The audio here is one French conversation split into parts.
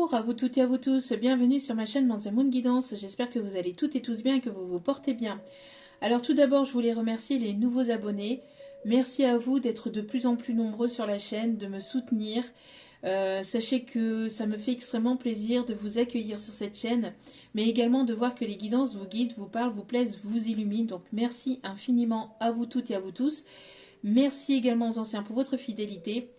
Bonjour à vous toutes et à vous tous, bienvenue sur ma chaîne Manz & Moon Guidance, j'espère que vous allez toutes et tous bien et que vous vous portez bien. Alors tout d'abord je voulais remercier les nouveaux abonnés, merci à vous d'être de plus en plus nombreux sur la chaîne, de me soutenir. Sachez que ça me fait extrêmement plaisir de vous accueillir sur cette chaîne, mais également de voir que les guidances vous guident, vous parlent, vous plaisent, vous illuminent, donc merci infiniment à vous toutes et à vous tous. Merci également aux anciens pour votre fidélité.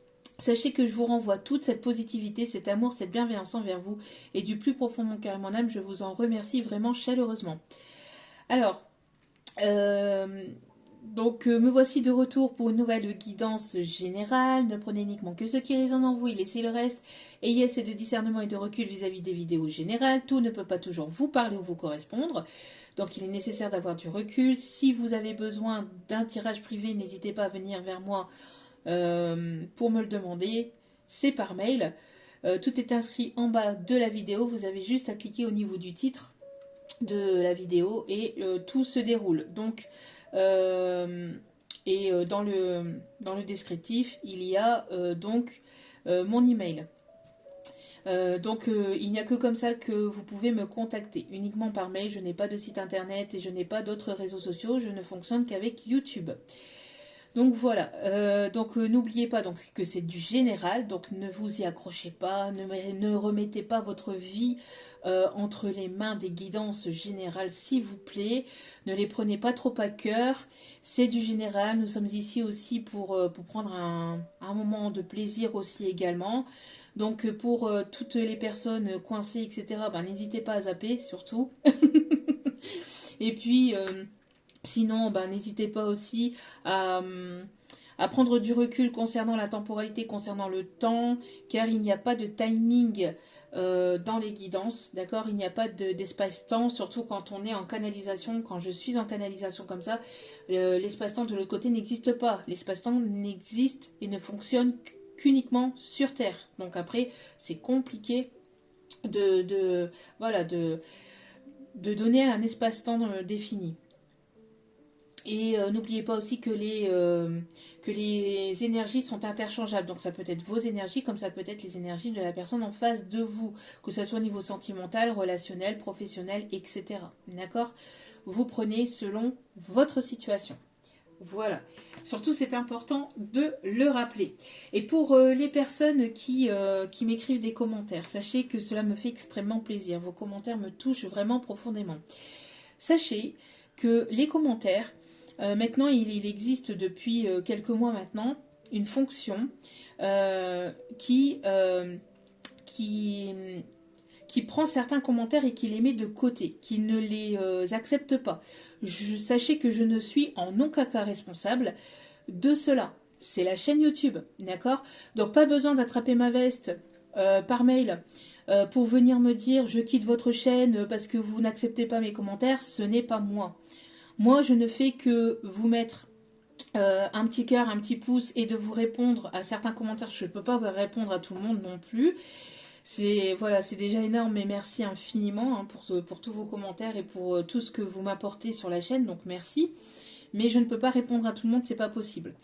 Sachez que je vous renvoie toute cette positivité, cet amour, cette bienveillance envers vous et du plus profond de mon cœur et mon âme, je vous en remercie vraiment chaleureusement. Alors, me voici de retour pour une nouvelle guidance générale. Ne prenez uniquement que ce qui résonne en vous et laissez le reste. Ayez assez de discernement et de recul vis-à-vis des vidéos générales. Tout ne peut pas toujours vous parler ou vous correspondre. Donc il est nécessaire d'avoir du recul. Si vous avez besoin d'un tirage privé, n'hésitez pas à venir vers moi pour me le demander. C'est par mail. Tout est inscrit en bas de la vidéo. Vous avez juste à cliquer au niveau du titre de la vidéo et tout se déroule. Donc, dans le descriptif, il y a mon email. Il n'y a que comme ça que vous pouvez me contacter, uniquement par mail. Je n'ai pas de site internet et je n'ai pas d'autres réseaux sociaux, je ne fonctionne qu'avec YouTube. Donc voilà, n'oubliez pas que c'est du général, donc ne vous y accrochez pas, ne remettez pas votre vie entre les mains des guidances générales, s'il vous plaît. Ne les prenez pas trop à cœur, c'est du général. Nous sommes ici aussi pour prendre un moment de plaisir aussi également. Donc pour toutes les personnes coincées, etc., n'hésitez pas à zapper surtout. Et puis... sinon, n'hésitez pas aussi à prendre du recul concernant la temporalité, concernant le temps, car il n'y a pas de timing dans les guidances, d'accord? Il n'y a pas d'espace-temps, surtout quand on est en canalisation. Quand je suis en canalisation comme ça, l'espace-temps de l'autre côté n'existe pas. L'espace-temps n'existe et ne fonctionne qu'uniquement sur Terre. Donc après, c'est compliqué de donner un espace-temps défini. Et n'oubliez pas aussi que les énergies sont interchangeables. Donc ça peut être vos énergies comme ça peut être les énergies de la personne en face de vous. Que ce soit au niveau sentimental, relationnel, professionnel, etc. D'accord? Vous prenez selon votre situation. Voilà. Surtout c'est important de le rappeler. Et pour les personnes qui m'écrivent des commentaires, sachez que cela me fait extrêmement plaisir. Vos commentaires me touchent vraiment profondément. Sachez que les commentaires... maintenant, il existe depuis quelques mois maintenant une fonction qui prend certains commentaires et qui les met de côté, qui ne les accepte pas. Sachez que je ne suis en aucun cas responsable de cela. C'est la chaîne YouTube, d'accord? Donc pas besoin d'attraper ma veste par mail pour venir me dire je quitte votre chaîne parce que vous n'acceptez pas mes commentaires. Ce n'est pas moi. Moi, je ne fais que vous mettre un petit cœur, un petit pouce et de vous répondre à certains commentaires. Je ne peux pas vous répondre à tout le monde non plus. C'est déjà énorme et merci infiniment pour tous vos commentaires et pour tout ce que vous m'apportez sur la chaîne. Donc merci. Mais je ne peux pas répondre à tout le monde, c'est pas possible.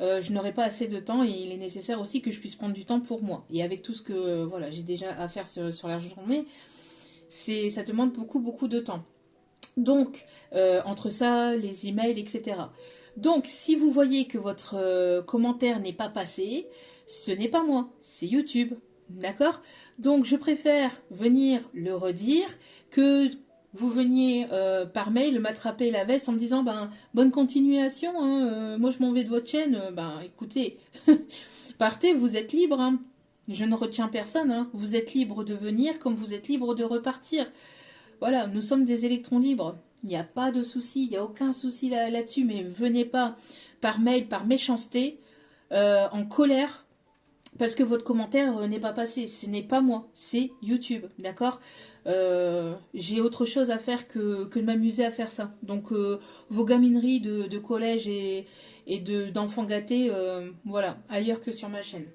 Je n'aurai pas assez de temps et il est nécessaire aussi que je puisse prendre du temps pour moi. Et avec tout ce que j'ai déjà à faire sur la journée, ça demande beaucoup de temps. Donc, entre ça, les emails, etc. Donc, si vous voyez que votre commentaire n'est pas passé, ce n'est pas moi, c'est YouTube. D'accord? Donc, je préfère venir le redire que vous veniez par mail m'attraper la veste en me disant bonne continuation, hein, moi je m'en vais de votre chaîne. Écoutez, partez, vous êtes libre. Hein. Je ne retiens personne. Hein. Vous êtes libre de venir comme vous êtes libre de repartir. Voilà, nous sommes des électrons libres. Il n'y a pas de souci, il n'y a aucun souci là-dessus. Mais venez pas par mail, par méchanceté, en colère, parce que votre commentaire n'est pas passé. Ce n'est pas moi, c'est YouTube, d'accord? J'ai autre chose à faire que de m'amuser à faire ça. Donc, vos gamineries de collège et d'enfants gâtés, voilà, ailleurs que sur ma chaîne.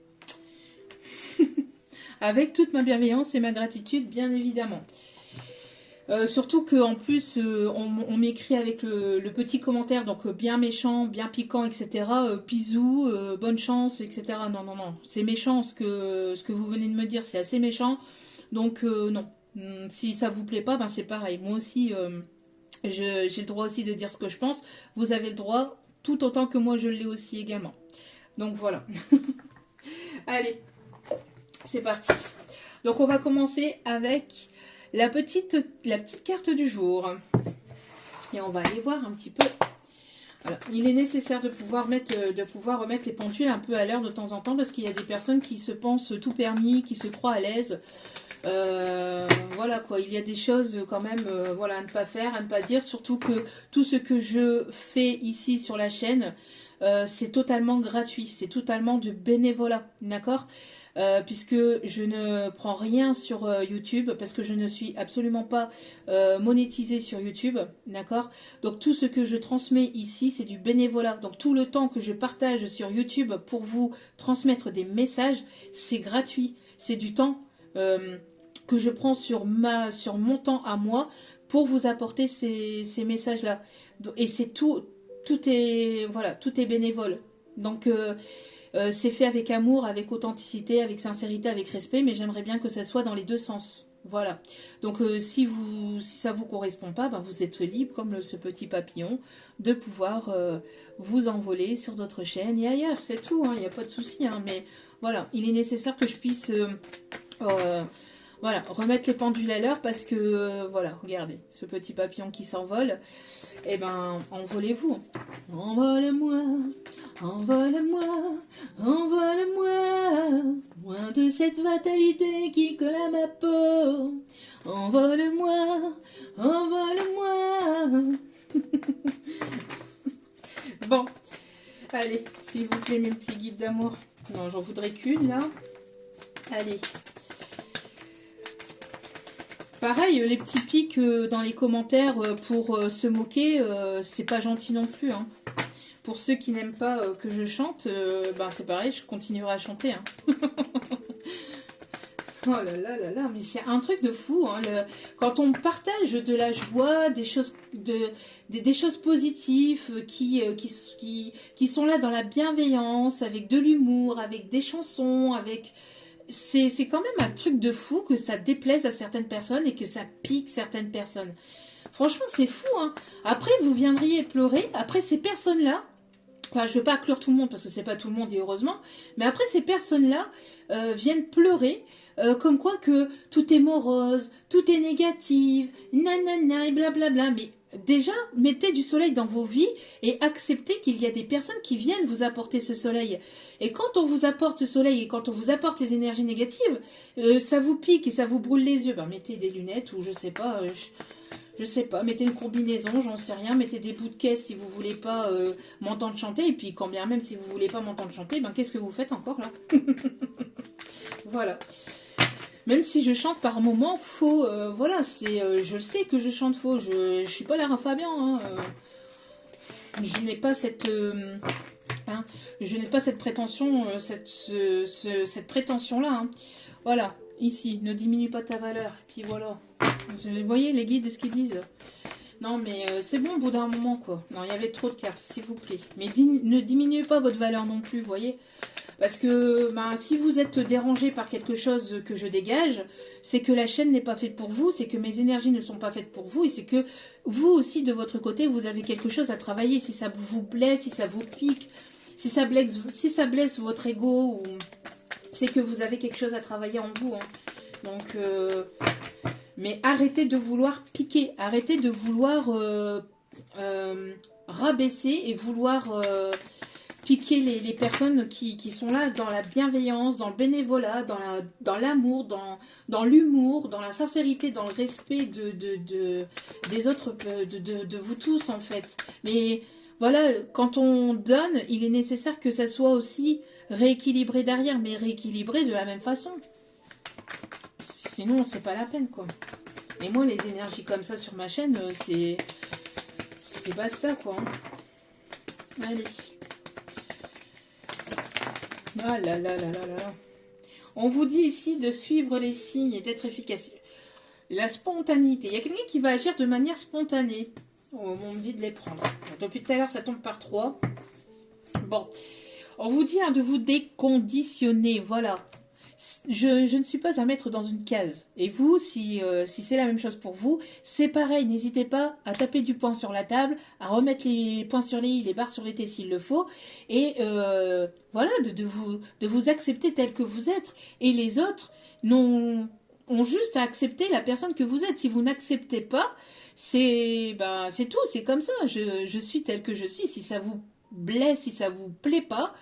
Avec toute ma bienveillance et ma gratitude, bien évidemment. Surtout qu'en plus, on m'écrit avec le petit commentaire, donc bien méchant, bien piquant, etc. Bisous, bonne chance, etc. Non, c'est méchant ce que vous venez de me dire, c'est assez méchant. Donc non. Si ça vous plaît pas, ben c'est pareil. Moi aussi, j'ai le droit aussi de dire ce que je pense. Vous avez le droit, tout autant que moi je l'ai aussi également. Donc voilà. Allez, c'est parti. Donc on va commencer avec la petite carte du jour. Et on va aller voir un petit peu. Voilà. Il est nécessaire de pouvoir remettre les pendules un peu à l'heure de temps en temps, parce qu'il y a des personnes qui se pensent tout permis, qui se croient à l'aise. Voilà quoi, il y a des choses quand même voilà, à ne pas faire, à ne pas dire, surtout que tout ce que je fais ici sur la chaîne, c'est totalement gratuit, c'est totalement du bénévolat, d'accord, puisque je ne prends rien sur YouTube, parce que je ne suis absolument pas monétisée sur YouTube, d'accord. Donc tout ce que je transmets ici, c'est du bénévolat. Donc tout le temps que je partage sur YouTube pour vous transmettre des messages, c'est gratuit, c'est du temps que je prends sur mon temps à moi pour vous apporter ces messages-là. Et c'est tout est, voilà, tout est bénévole. Donc c'est fait avec amour, avec authenticité, avec sincérité, avec respect, mais j'aimerais bien que ça soit dans les deux sens. Voilà. Donc si ça vous correspond pas, ben, vous êtes libre, comme ce petit papillon, de pouvoir vous envoler sur d'autres chaînes et ailleurs. C'est tout, il n'y a pas de souci. Hein, mais voilà, il est nécessaire que je puisse voilà, remettre les pendules à l'heure, parce que voilà, regardez, ce petit papillon qui s'envole, et ben envolez-vous. Envole-moi, envole-moi, envole-moi, loin de cette fatalité qui colle à ma peau. Envole-moi, envole-moi. Bon, allez, s'il vous plaît, mes petits guides d'amour. Non, j'en voudrais qu'une là. Allez. Pareil, les petits pics dans les commentaires pour se moquer, c'est pas gentil non plus. Hein. Pour ceux qui n'aiment pas que je chante, ben c'est pareil, je continuerai à chanter. Hein. Oh là là là là, mais c'est un truc de fou. Hein, quand on partage de la joie, des choses positives qui sont là dans la bienveillance, avec de l'humour, avec des chansons, avec... C'est quand même un truc de fou que ça déplaise à certaines personnes et que ça pique certaines personnes. Franchement, c'est fou. Hein. Après, vous viendriez pleurer. Après, ces personnes-là, enfin, je ne veux pas inclure tout le monde parce que c'est pas tout le monde et heureusement, mais après, ces personnes-là viennent pleurer comme quoi que tout est morose, tout est négatif, nanana et blablabla. Mais déjà, mettez du soleil dans vos vies et acceptez qu'il y a des personnes qui viennent vous apporter ce soleil. Et quand on vous apporte ce soleil et quand on vous apporte ces énergies négatives, ça vous pique et ça vous brûle les yeux. Ben, mettez des lunettes ou je sais pas, mettez une combinaison, j'en sais rien, mettez des bouts de caisse si vous voulez pas m'entendre chanter. Et puis quand bien même si vous voulez pas m'entendre chanter, ben qu'est-ce que vous faites encore là? Voilà. Même si je chante par moments faux, voilà, je sais que je chante faux, je suis pas Lara Fabian, hein, je n'ai pas cette, hein, je n'ai pas cette prétention, cette prétention-là, hein. Voilà, ici, ne diminue pas ta valeur, puis voilà, vous voyez les guides, ce qu'ils disent. Non mais c'est bon au bout d'un moment quoi, non il y avait trop de cartes, s'il vous plaît, mais ne diminuez pas votre valeur non plus, vous voyez. Parce que ben, si vous êtes dérangé par quelque chose que je dégage, c'est que la chaîne n'est pas faite pour vous, c'est que mes énergies ne sont pas faites pour vous, et c'est que vous aussi, de votre côté, vous avez quelque chose à travailler. Si ça vous blesse, si ça vous pique, si ça blesse votre ego, c'est que vous avez quelque chose à travailler en vous. Hein. Donc, mais arrêtez de vouloir piquer, arrêtez de vouloir rabaisser et vouloir... piquer les personnes qui sont là dans la bienveillance, dans le bénévolat, dans l'amour, dans l'humour, dans la sincérité, dans le respect des autres, de vous tous en fait. Mais voilà, quand on donne, il est nécessaire que ça soit aussi rééquilibré derrière, mais rééquilibré de la même façon. Sinon, c'est pas la peine quoi. Et moi, les énergies comme ça sur ma chaîne, c'est basta quoi. Allez. Ah là là là là là. On vous dit ici de suivre les signes et d'être efficace. La spontanéité. Il y a quelqu'un qui va agir de manière spontanée. On me dit de les prendre. Depuis tout à l'heure, ça tombe par 3. Bon. On vous dit hein, de vous déconditionner. Voilà. Je ne suis pas à mettre dans une case. Et vous, si c'est la même chose pour vous, c'est pareil. N'hésitez pas à taper du poing sur la table, à remettre les points sur les i, les barres sur les t s'il le faut. Et voilà, de vous accepter tel que vous êtes. Et les autres ont juste à accepter la personne que vous êtes. Si vous n'acceptez pas, c'est tout, c'est comme ça. Je suis tel que je suis. Si ça vous blesse, si ça vous plaît pas,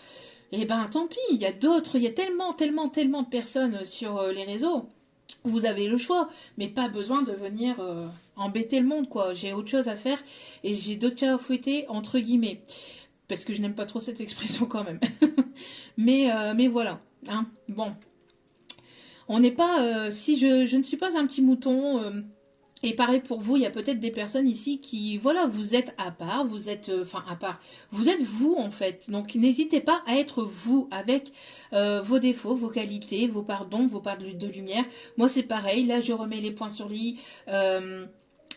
et ben tant pis, il y a tellement, tellement, tellement de personnes sur les réseaux. Vous avez le choix, mais pas besoin de venir embêter le monde, quoi. J'ai autre chose à faire et j'ai d'autres chats à fouetter, entre guillemets. Parce que je n'aime pas trop cette expression quand même. mais voilà. Hein. Bon. On n'est pas. Si je ne suis pas un petit mouton. Et pareil pour vous, il y a peut-être des personnes ici qui, voilà, vous êtes à part, vous êtes, à part, vous êtes vous en fait. Donc n'hésitez pas à être vous avec vos défauts, vos qualités, vos pardons, vos parts de lumière. Moi c'est pareil, là je remets les points sur les i.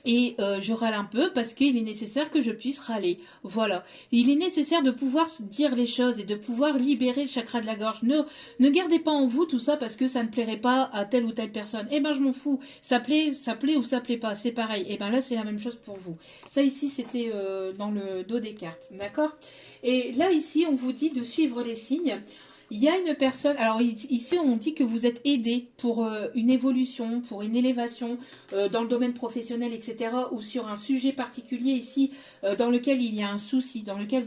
Et je râle un peu parce qu'il est nécessaire que je puisse râler. Voilà. Il est nécessaire de pouvoir se dire les choses et de pouvoir libérer le chakra de la gorge. Ne gardez pas en vous tout ça parce que ça ne plairait pas à telle ou telle personne. Eh ben je m'en fous. Ça plaît ou ça plaît pas. C'est pareil. Eh ben là c'est la même chose pour vous. Ça ici c'était dans le dos des cartes. D'accord? Et là ici on vous dit de suivre les signes. Il y a une personne, alors ici on dit que vous êtes aidé pour une évolution, pour une élévation dans le domaine professionnel, etc. Ou sur un sujet particulier ici dans lequel il y a un souci, dans lequel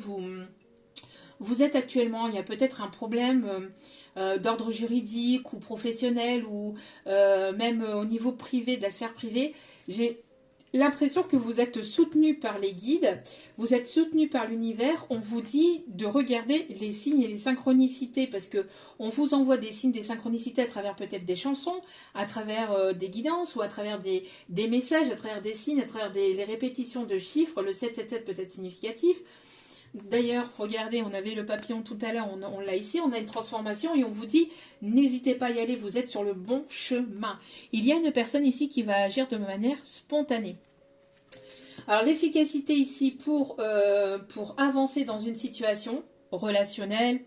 vous êtes actuellement. Il y a peut-être un problème d'ordre juridique ou professionnel ou même au niveau privé, de la sphère privée. J'ai l'impression que vous êtes soutenu par les guides, vous êtes soutenu par l'univers. On vous dit de regarder les signes et les synchronicités parce que on vous envoie des signes, des synchronicités à travers peut-être des chansons, à travers des guidances ou à travers des messages, à travers des signes, à travers les répétitions de chiffres. Le 777 peut être significatif. D'ailleurs, regardez, on avait le papillon tout à l'heure, on l'a ici, on a une transformation et on vous dit, n'hésitez pas à y aller, vous êtes sur le bon chemin. Il y a une personne ici qui va agir de manière spontanée. Alors l'efficacité ici pour avancer dans une situation relationnelle,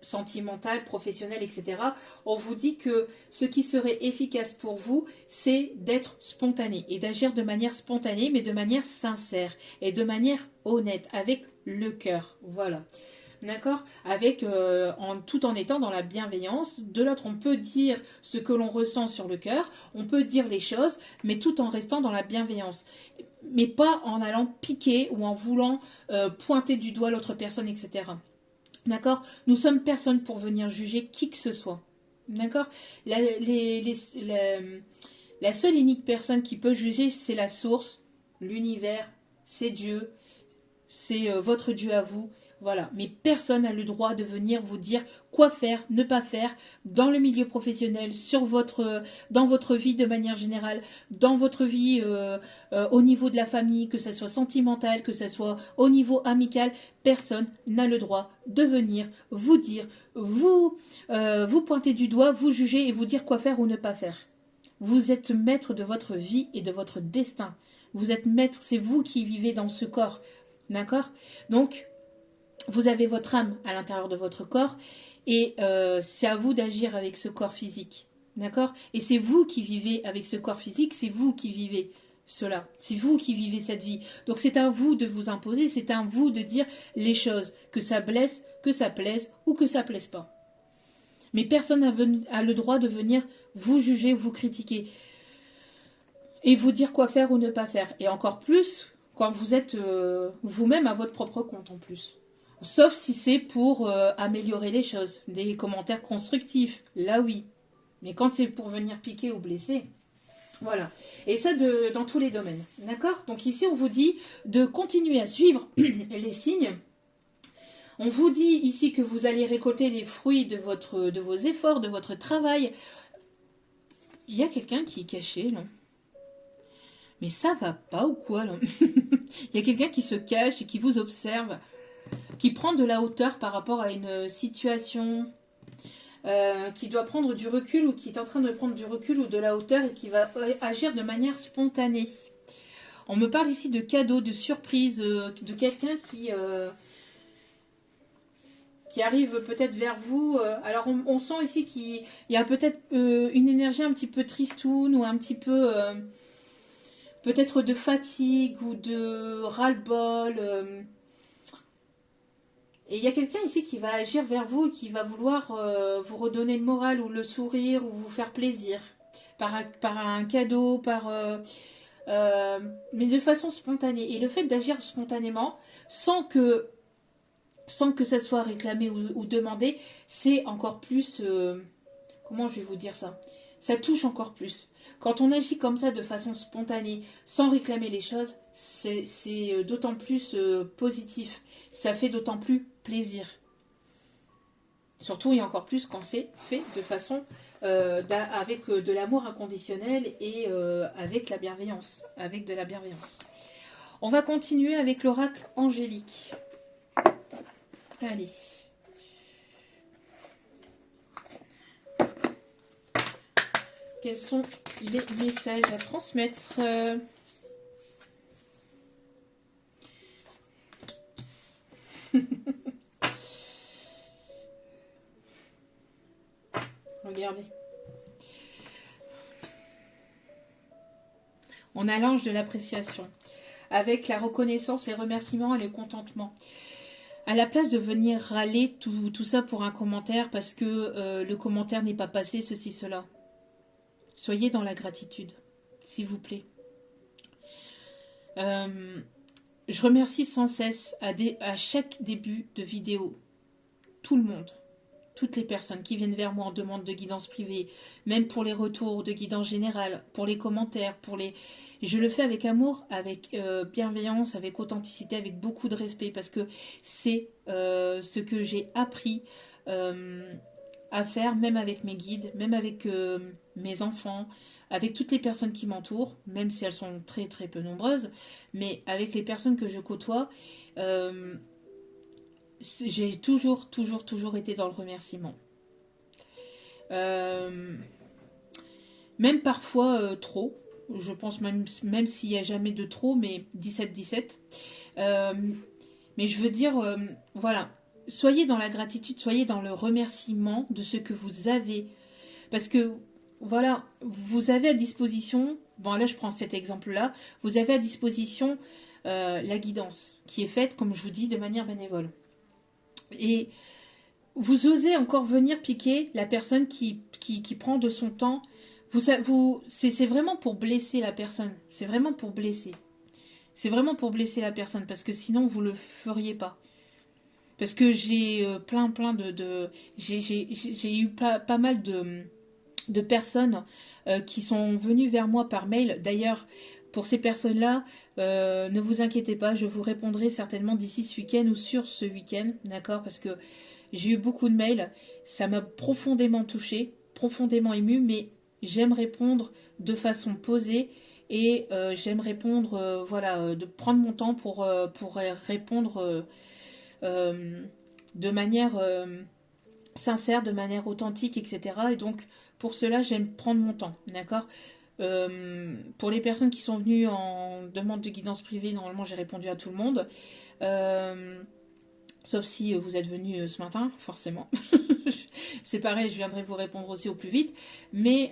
sentimentale, professionnelle, etc. On vous dit que ce qui serait efficace pour vous, c'est d'être spontané et d'agir de manière spontanée, mais de manière sincère et de manière honnête, avec le cœur. Voilà. D'accord? Avec tout en étant dans la bienveillance. De l'autre, on peut dire ce que l'on ressent sur le cœur, on peut dire les choses, mais tout en restant dans la bienveillance. Mais pas en allant piquer ou en voulant pointer du doigt l'autre personne, etc. D'accord? Nous sommes personne pour venir juger qui que ce soit. D'accord? La seule unique personne qui peut juger, c'est la source, l'univers, c'est Dieu, c'est votre Dieu à vous. Voilà, mais personne n'a le droit de venir vous dire quoi faire, ne pas faire dans le milieu professionnel, dans votre vie de manière générale, dans votre vie au niveau de la famille, que ce soit sentimental, que ce soit au niveau amical. Personne n'a le droit de venir vous dire, vous pointer du doigt, vous juger et vous dire quoi faire ou ne pas faire. Vous êtes maître de votre vie et de votre destin. Vous êtes maître, c'est vous qui vivez dans ce corps. D'accord? Donc, vous avez votre âme à l'intérieur de votre corps et c'est à vous d'agir avec ce corps physique. D'accord? Et c'est vous qui vivez avec ce corps physique, c'est vous qui vivez cela. C'est vous qui vivez cette vie. Donc c'est à vous de vous imposer, c'est à vous de dire les choses, que ça blesse, que ça plaise ou que ça plaise pas. Mais personne n'a le droit de venir vous juger, vous critiquer et vous dire quoi faire ou ne pas faire. Et encore plus quand vous êtes vous-même à votre propre compte en plus. Sauf si c'est pour améliorer les choses. Des commentaires constructifs, là oui. Mais quand c'est pour venir piquer ou blesser, voilà. Et ça dans tous les domaines. D'accord? Donc ici, on vous dit de continuer à suivre les signes. On vous dit ici que vous allez récolter les fruits de vos efforts, de votre travail. Il y a quelqu'un qui est caché, là. Mais ça va pas ou quoi, là? Il y a quelqu'un qui se cache et qui vous observe, qui prend de la hauteur par rapport à une situation, qui doit prendre du recul ou qui est en train de prendre du recul ou de la hauteur et qui va agir de manière spontanée. On me parle ici de cadeaux, de surprises, de quelqu'un qui arrive peut-être vers vous. Alors, on sent ici qu'il y a peut-être une énergie un petit peu tristoune ou un petit peu peut-être de fatigue ou de ras-le-bol. Et il y a quelqu'un ici qui va agir vers vous et qui va vouloir vous redonner le moral ou le sourire ou vous faire plaisir. Par un cadeau, mais de façon spontanée. Et le fait d'agir spontanément, sans que ça soit réclamé ou demandé, c'est encore plus... comment je vais vous dire ça? Ça touche encore plus. Quand on agit comme ça de façon spontanée, sans réclamer les choses, c'est d'autant plus positif. Ça fait d'autant plus plaisir. Surtout et encore plus quand c'est fait de façon avec de l'amour inconditionnel et avec la bienveillance. Avec de la bienveillance. On va continuer avec l'oracle angélique. Allez. Quels sont les messages à transmettre? Regardez. On a l'ange de l'appréciation. Avec la reconnaissance, les remerciements et le contentement. À la place de venir râler tout ça pour un commentaire parce que le commentaire n'est pas passé, ceci, cela. Soyez dans la gratitude, s'il vous plaît. Je remercie sans cesse à chaque début de vidéo, tout le monde, toutes les personnes qui viennent vers moi en demande de guidance privée, même pour les retours de guidance générale, pour les commentaires, je le fais avec amour, avec bienveillance, avec authenticité, avec beaucoup de respect, parce que c'est ce que j'ai appris à faire, même avec mes guides, même avec mes enfants, avec toutes les personnes qui m'entourent, même si elles sont très très peu nombreuses, mais avec les personnes que je côtoie, j'ai toujours été dans le remerciement. Même parfois trop, je pense même s'il n'y a jamais de trop, mais 17-17. Mais je veux dire, voilà, soyez dans la gratitude, soyez dans le remerciement de ce que vous avez. Parce que, voilà, vous avez à disposition, bon là je prends cet exemple-là, vous avez à disposition la guidance qui est faite, comme je vous dis, de manière bénévole. Et vous osez encore venir piquer la personne qui prend de son temps. C'est vraiment pour blesser la personne. C'est vraiment pour blesser. C'est vraiment pour blesser la personne parce que sinon vous le feriez pas. Parce que j'ai plein j'ai eu pas mal de personnes qui sont venues vers moi par mail. D'ailleurs, pour ces personnes-là, ne vous inquiétez pas, je vous répondrai certainement d'ici ce week-end ou sur ce week-end, d'accord? Parce que j'ai eu beaucoup de mails, ça m'a profondément touchée, profondément émue, mais j'aime répondre de façon posée et j'aime répondre, voilà, de prendre mon temps pour répondre de manière sincère, de manière authentique, etc. Et donc, pour cela, j'aime prendre mon temps, d'accord? Pour les personnes qui sont venues en demande de guidance privée, normalement, j'ai répondu à tout le monde. Sauf si vous êtes venu ce matin, forcément. C'est pareil, je viendrai vous répondre aussi au plus vite. Mais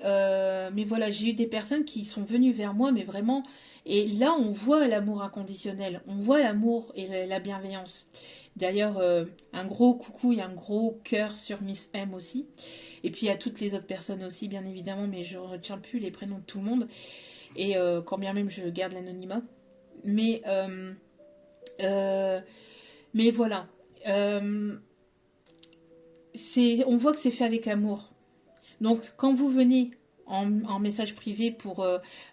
voilà, j'ai eu des personnes qui sont venues vers moi, mais vraiment... Et là, on voit l'amour inconditionnel, on voit l'amour et la bienveillance. D'ailleurs, un gros coucou et un gros cœur sur Miss M aussi. Et puis à toutes les autres personnes aussi, bien évidemment, mais je ne retiens plus les prénoms de tout le monde. Et quand bien même je garde l'anonymat. Mais voilà. On voit que c'est fait avec amour. Donc quand vous venez en message privé pour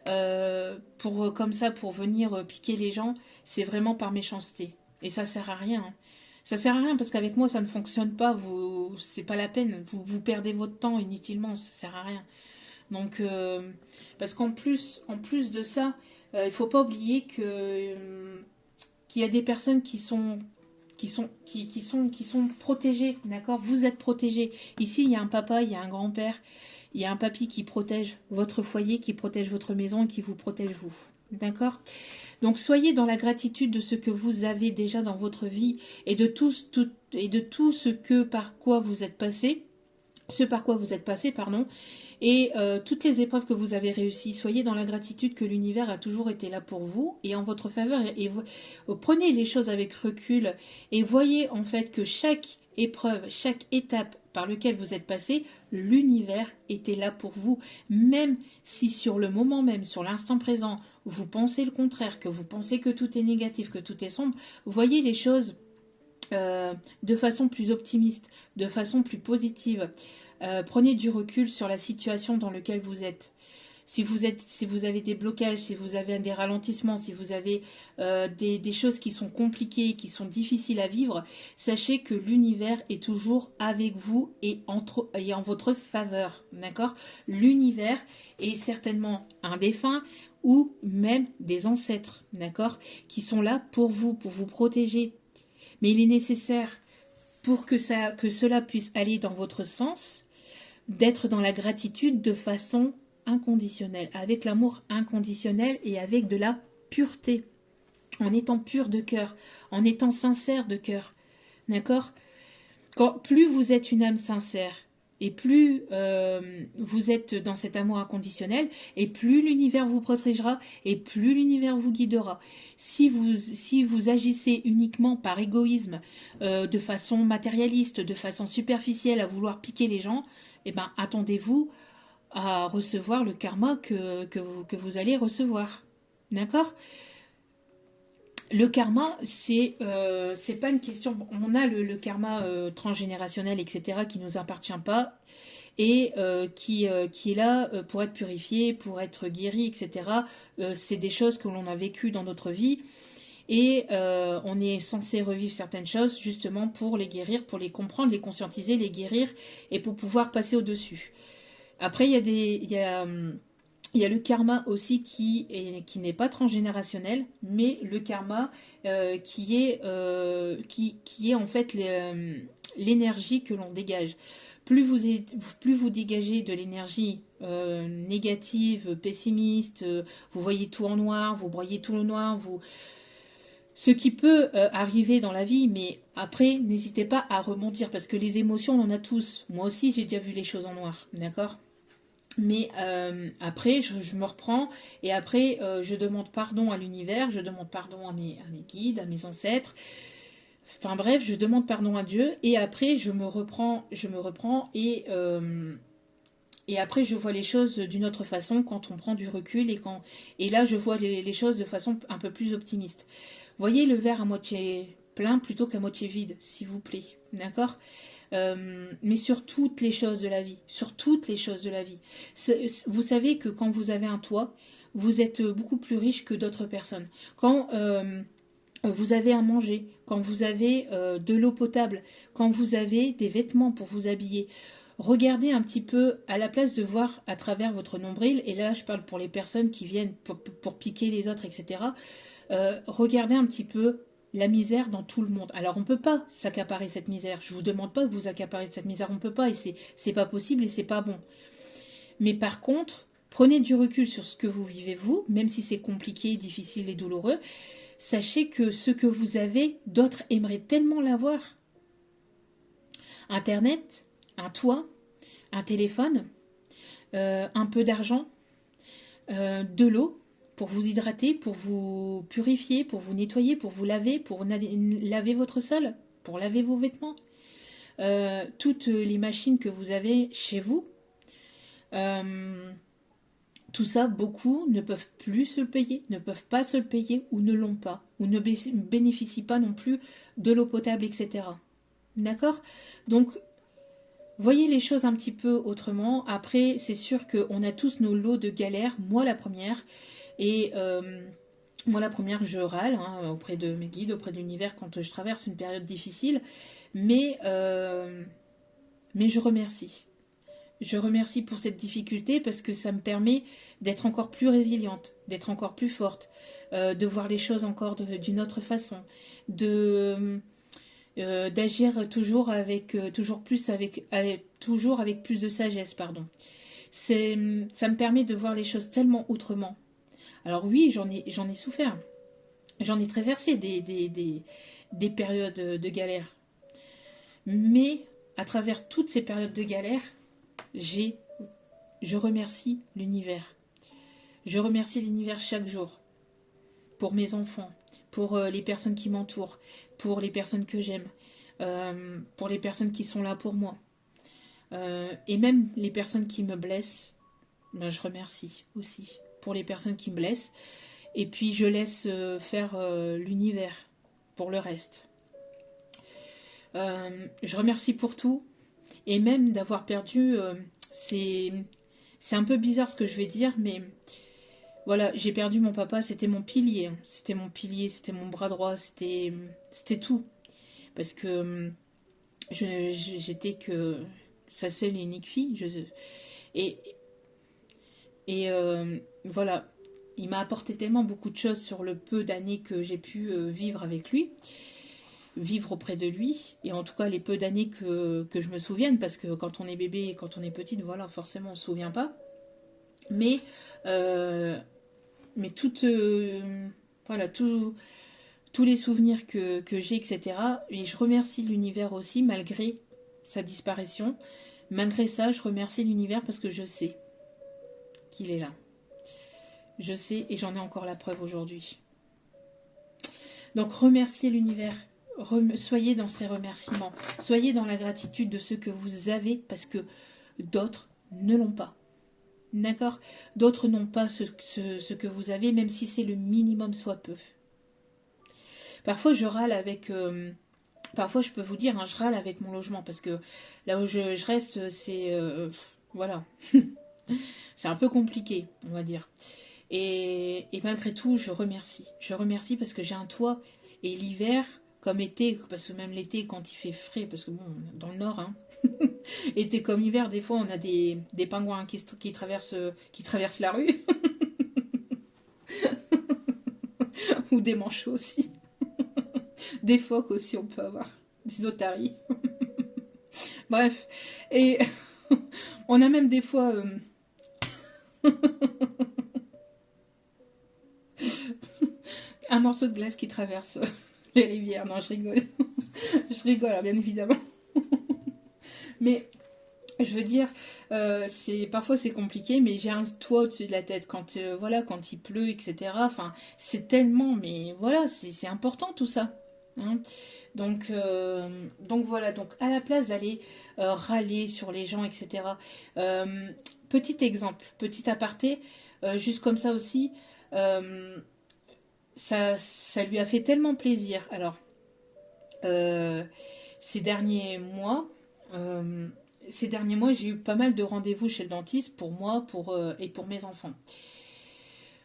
comme ça, pour venir piquer les gens, c'est vraiment par méchanceté. Et ça sert à rien. Hein. Ça sert à rien parce qu'avec moi ça ne fonctionne pas. C'est pas la peine. Vous perdez votre temps inutilement. Ça sert à rien. Donc parce qu'en plus de ça, il faut pas oublier qu'il y a des personnes qui sont protégés, d'accord? Vous êtes protégés. Ici, il y a un papa, il y a un grand-père, il y a un papy qui protège votre foyer, qui protège votre maison et qui vous protège vous. D'accord? Donc soyez dans la gratitude de ce que vous avez déjà dans votre vie et de tout ce que par quoi vous êtes passé, ce par quoi vous êtes passé, pardon, et toutes les épreuves que vous avez réussies. Soyez dans la gratitude que l'univers a toujours été là pour vous et en votre faveur. Prenez les choses avec recul et voyez en fait que chaque épreuve, chaque étape par laquelle vous êtes passé, l'univers était là pour vous. Même si sur le moment même, sur l'instant présent, vous pensez le contraire, que vous pensez que tout est négatif, que tout est sombre, voyez les choses de façon plus optimiste, de façon plus positive. Prenez du recul sur la situation dans laquelle vous êtes. Si vous avez des blocages, si vous avez des ralentissements, si vous avez des choses qui sont compliquées, qui sont difficiles à vivre, sachez que l'univers est toujours avec vous et en votre faveur. D'accord? L'univers est certainement un défunt ou même des ancêtres, d'accord, qui sont là pour vous protéger. Mais il est nécessaire pour que cela puisse aller dans votre sens, d'être dans la gratitude de façon inconditionnelle, avec l'amour inconditionnel et avec de la pureté, en étant pur de cœur, en étant sincère de cœur. D'accord? Plus vous êtes une âme sincère, et plus vous êtes dans cet amour inconditionnel, et plus l'univers vous protégera, et plus l'univers vous guidera. Si vous agissez uniquement par égoïsme, de façon matérialiste, de façon superficielle, à vouloir piquer les gens, eh ben, attendez-vous à recevoir le karma que vous allez recevoir. D'accord? Le karma, c'est pas une question. On a le karma transgénérationnel, etc., qui nous appartient pas et qui est là pour être purifié, pour être guéri, etc. C'est des choses que l'on a vécues dans notre vie et on est censé revivre certaines choses justement pour les guérir, pour les comprendre, les conscientiser, les guérir et pour pouvoir passer au-dessus. Après, il y a le karma aussi qui n'est pas transgénérationnel, mais le karma qui est en fait l'énergie que l'on dégage. Plus vous dégagez de l'énergie négative, pessimiste, vous voyez tout en noir, vous broyez tout en noir, ce qui peut arriver dans la vie, mais après, n'hésitez pas à rebondir, parce que les émotions, on en a tous. Moi aussi, j'ai déjà vu les choses en noir, d'accord ? Mais après, je me reprends et après, je demande pardon à l'univers, je demande pardon à mes guides, à mes ancêtres. Enfin bref, je demande pardon à Dieu et après, je me reprends et après, je vois les choses d'une autre façon quand on prend du recul et là, je vois les choses de façon un peu plus optimiste. Voyez le verre à moitié plein plutôt qu'à moitié vide, s'il vous plaît. D'accord ? Mais sur toutes les choses de la vie, sur toutes les choses de la vie. Vous savez que quand vous avez un toit, vous êtes beaucoup plus riche que d'autres personnes. Quand vous avez à manger, quand vous avez de l'eau potable, quand vous avez des vêtements pour vous habiller, regardez un petit peu à la place de voir à travers votre nombril, et là je parle pour les personnes qui viennent pour piquer les autres, etc. Regardez un petit peu la misère dans tout le monde. Alors on ne peut pas s'accaparer cette misère. Je ne vous demande pas de vous accaparer de cette misère, on ne peut pas et c'est pas possible et c'est pas bon. Mais par contre, prenez du recul sur ce que vous vivez vous, même si c'est compliqué, difficile et douloureux. Sachez que ce que vous avez, d'autres aimeraient tellement l'avoir. Internet, un toit, un téléphone, un peu d'argent, de l'eau, pour vous hydrater, pour vous purifier, pour vous nettoyer, pour vous laver, pour laver votre sol, pour laver vos vêtements. Toutes les machines que vous avez chez vous, tout ça, beaucoup ne peuvent plus se le payer, ne peuvent pas se le payer ou ne l'ont pas, ou ne bénéficient pas non plus de l'eau potable, etc. D'accord ? Donc, voyez les choses un petit peu autrement. Après, c'est sûr qu'on a tous nos lots de galères, moi la première. Et moi, la première, je râle auprès de mes guides, auprès de l'univers quand je traverse une période difficile. Mais je remercie. Je remercie pour cette difficulté parce que ça me permet d'être encore plus résiliente, d'être encore plus forte, de voir les choses encore d'une autre façon, d'agir toujours avec plus de sagesse, pardon. Ça me permet de voir les choses tellement autrement. Alors oui, j'en ai souffert. J'en ai traversé des périodes de galère. Mais à travers toutes ces périodes de galère, je remercie l'univers. Je remercie l'univers chaque jour. Pour mes enfants, pour les personnes qui m'entourent, pour les personnes que j'aime, pour les personnes qui sont là pour moi. Et même les personnes qui me blessent, ben, je remercie aussi pour les personnes qui me blessent. Et puis je laisse faire l'univers pour le reste. Je remercie pour tout. Et même d'avoir perdu, c'est un peu bizarre ce que je vais dire, mais voilà, j'ai perdu mon papa, c'était mon pilier. C'était mon pilier, c'était mon bras droit, c'était tout. Parce que j'étais que sa seule et unique fille. Et, voilà, il m'a apporté tellement beaucoup de choses sur le peu d'années que j'ai pu vivre avec lui, vivre auprès de lui, et en tout cas les peu d'années que je me souvienne, parce que quand on est bébé et quand on est petite, voilà, forcément on ne se souvient pas. Mais, voilà, tous les souvenirs que j'ai, etc. Et je remercie l'univers aussi, malgré sa disparition. Malgré ça, je remercie l'univers parce que je sais qu'il est là. Je sais et j'en ai encore la preuve aujourd'hui. Donc remerciez l'univers. Soyez dans ces remerciements. Soyez dans la gratitude de ce que vous avez parce que d'autres ne l'ont pas. D'accord? D'autres n'ont pas ce que vous avez, même si c'est le minimum soit peu. Parfois je râle avec... parfois je peux vous dire, hein, je râle avec mon logement parce que là où je reste, c'est... voilà. C'est un peu compliqué, on va dire. Et malgré tout, je remercie. Je remercie parce que j'ai un toit. Et l'hiver, comme été, parce que même l'été, quand il fait frais, parce que bon, dans le nord, hein, été comme hiver, des fois, on a des pingouins qui traversent la rue. Ou des manchots aussi. Des phoques aussi, on peut avoir. Des otaries. Bref. Et on a même des fois... un morceau de glace qui traverse les rivières. Non, je rigole. Je rigole, bien évidemment. Mais je veux dire, parfois c'est compliqué, mais j'ai un toit au-dessus de la tête quand quand il pleut, etc. Enfin, c'est tellement, mais voilà, c'est important tout ça. Hein. Donc voilà, donc à la place d'aller râler sur les gens, etc. Petit exemple, petit aparté, juste comme ça aussi. Ça lui a fait tellement plaisir. Alors, ces derniers mois, j'ai eu pas mal de rendez-vous chez le dentiste pour moi et pour mes enfants.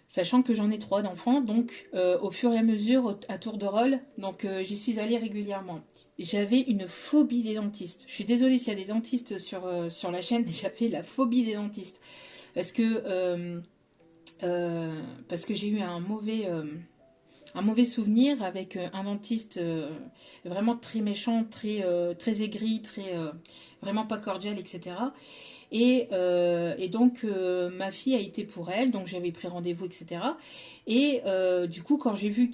Sachant que j'en ai 3 d'enfants, donc au fur et à mesure, à tour de rôle, donc j'y suis allée régulièrement. J'avais une phobie des dentistes. Je suis désolée s'il y a des dentistes sur la chaîne, mais j'avais la phobie des dentistes. Parce que j'ai eu un mauvais souvenir avec un dentiste vraiment très méchant, très aigri, vraiment pas cordial, etc. Et donc ma fille a été pour elle, donc j'avais pris rendez-vous, etc. Et du coup, quand j'ai vu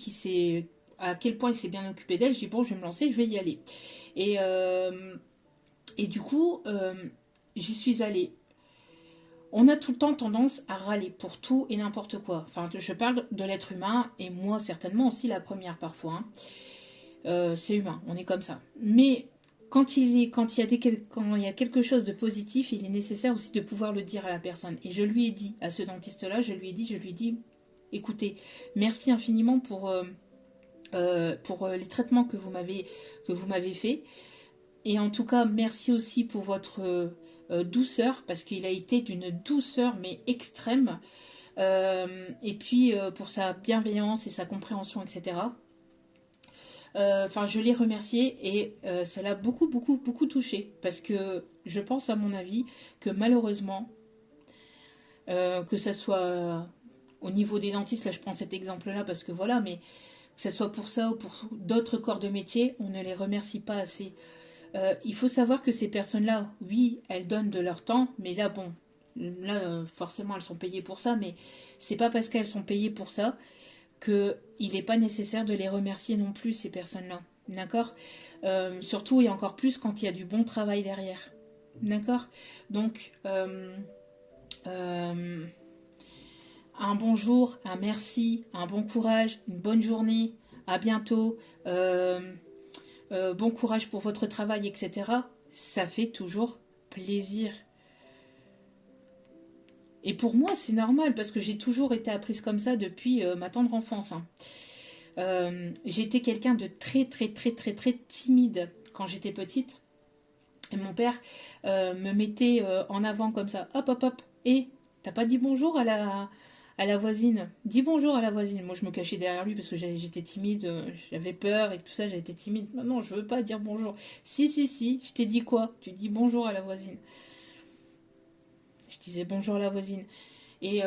à quel point il s'est bien occupé d'elle, j'ai dit bon, je vais me lancer, je vais y aller. Et du coup, j'y suis allée. On a tout le temps tendance à râler pour tout et n'importe quoi. Enfin, je parle de l'être humain, et moi certainement aussi la première parfois. Hein. C'est humain, on est comme ça. Mais quand il y a quelque chose de positif, il est nécessaire aussi de pouvoir le dire à la personne. Et je lui ai dit, à ce dentiste-là, je lui ai dit, écoutez, merci infiniment pour les traitements que vous m'avez fait. Et en tout cas, merci aussi pour votre... douceur, parce qu'il a été d'une douceur mais extrême, et puis pour sa bienveillance et sa compréhension, etc. Enfin, je l'ai remercié et ça l'a beaucoup touché, parce que je pense, à mon avis, que malheureusement, que ça soit au niveau des dentistes, là je prends cet exemple là parce que voilà, mais que ce soit pour ça ou pour d'autres corps de métier, on ne les remercie pas assez. Il faut savoir que ces personnes-là, oui, elles donnent de leur temps, mais là, bon, Là, forcément, elles sont payées pour ça, mais c'est pas parce qu'elles sont payées pour ça qu'il n'est pas nécessaire de les remercier non plus, ces personnes-là. D'accord. Surtout et encore plus quand il y a du bon travail derrière. D'accord. Donc, un bonjour, un merci, un bon courage, une bonne journée, à bientôt, bon courage pour votre travail, etc. Ça fait toujours plaisir. Et pour moi, c'est normal parce que j'ai toujours été apprise comme ça depuis ma tendre enfance. Hein. J'étais quelqu'un de très timide quand j'étais petite. Et mon père me mettait en avant comme ça. Hop, hop, hop. Et t'as pas dit bonjour à la voisine. Dis bonjour à la voisine. Moi, je me cachais derrière lui parce que j'étais timide. J'avais peur et tout ça. J'étais timide. Non, non, je veux pas dire bonjour. Si. Je t'ai dit quoi? Tu dis bonjour à la voisine. Je disais bonjour à la voisine. Et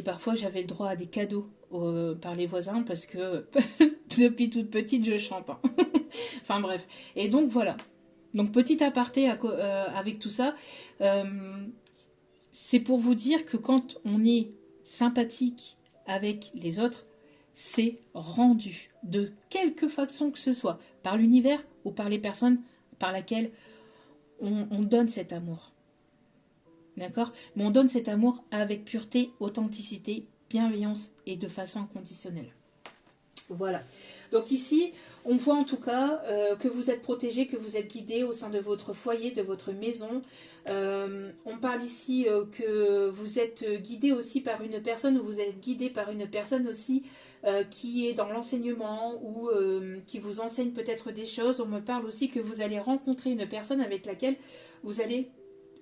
parfois, j'avais le droit à des cadeaux par les voisins parce que depuis toute petite, je chante. Hein. Enfin bref. Et donc voilà. Donc petit aparté avec tout ça, c'est pour vous dire que quand on est sympathique avec les autres, c'est rendu de quelque façon que ce soit, par l'univers ou par les personnes par lesquelles on donne cet amour. D'accord? Mais on donne cet amour avec pureté, authenticité, bienveillance et de façon inconditionnelle. Voilà. Donc ici, on voit en tout cas que vous êtes protégé, que vous êtes guidé au sein de votre foyer, de votre maison. On parle ici que vous êtes guidé aussi par une personne, ou vous êtes guidé par une personne aussi qui est dans l'enseignement ou qui vous enseigne peut-être des choses. On me parle aussi que vous allez rencontrer une personne avec laquelle vous allez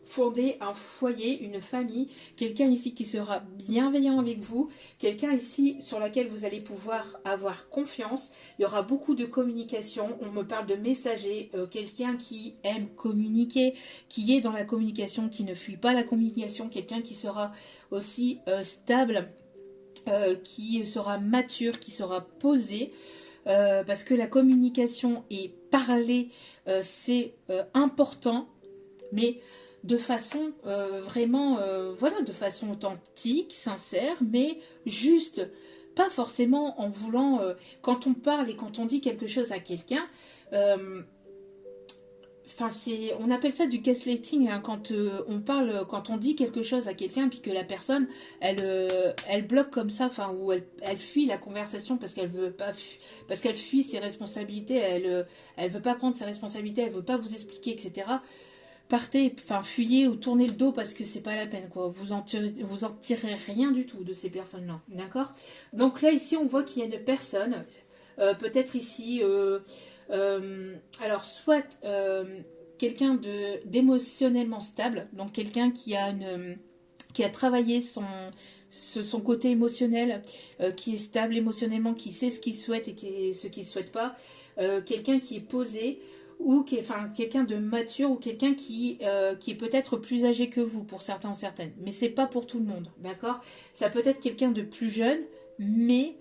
fonder un foyer, une famille, quelqu'un ici qui sera bienveillant avec vous, quelqu'un ici sur laquelle vous allez pouvoir avoir confiance. Il y aura beaucoup de communication, on me parle de messager, quelqu'un qui aime communiquer, qui est dans la communication, qui ne fuit pas la communication, quelqu'un qui sera aussi stable, qui sera mature, qui sera posé. Parce que la communication et parler, c'est important, mais de façon vraiment, voilà, de façon authentique, sincère, mais juste, pas forcément en voulant, quand on parle et quand on dit quelque chose à quelqu'un, on appelle ça du gaslighting, hein, quand on parle, quand on dit quelque chose à quelqu'un, puis que la personne, elle bloque comme ça, ou elle fuit la conversation parce qu'elle veut pas, parce qu'elle fuit ses responsabilités, elle veut pas prendre ses responsabilités, elle veut pas vous expliquer, etc. Partez, fuyez ou tournez le dos parce que c'est pas la peine, quoi. Vous en tirez rien du tout de ces personnes-là, d'accord? Donc là, ici, on voit qu'il y a une personne, peut-être ici, alors soit quelqu'un d'émotionnellement stable, donc quelqu'un qui a travaillé son côté émotionnel, qui est stable émotionnellement, qui sait ce qu'il souhaite et ce qu'il ne souhaite pas, quelqu'un qui est posé, ou quelqu'un de mature, ou quelqu'un qui est peut-être plus âgé que vous pour certains ou certaines, mais c'est pas pour tout le monde, d'accord? Ça peut être quelqu'un de plus jeune, mais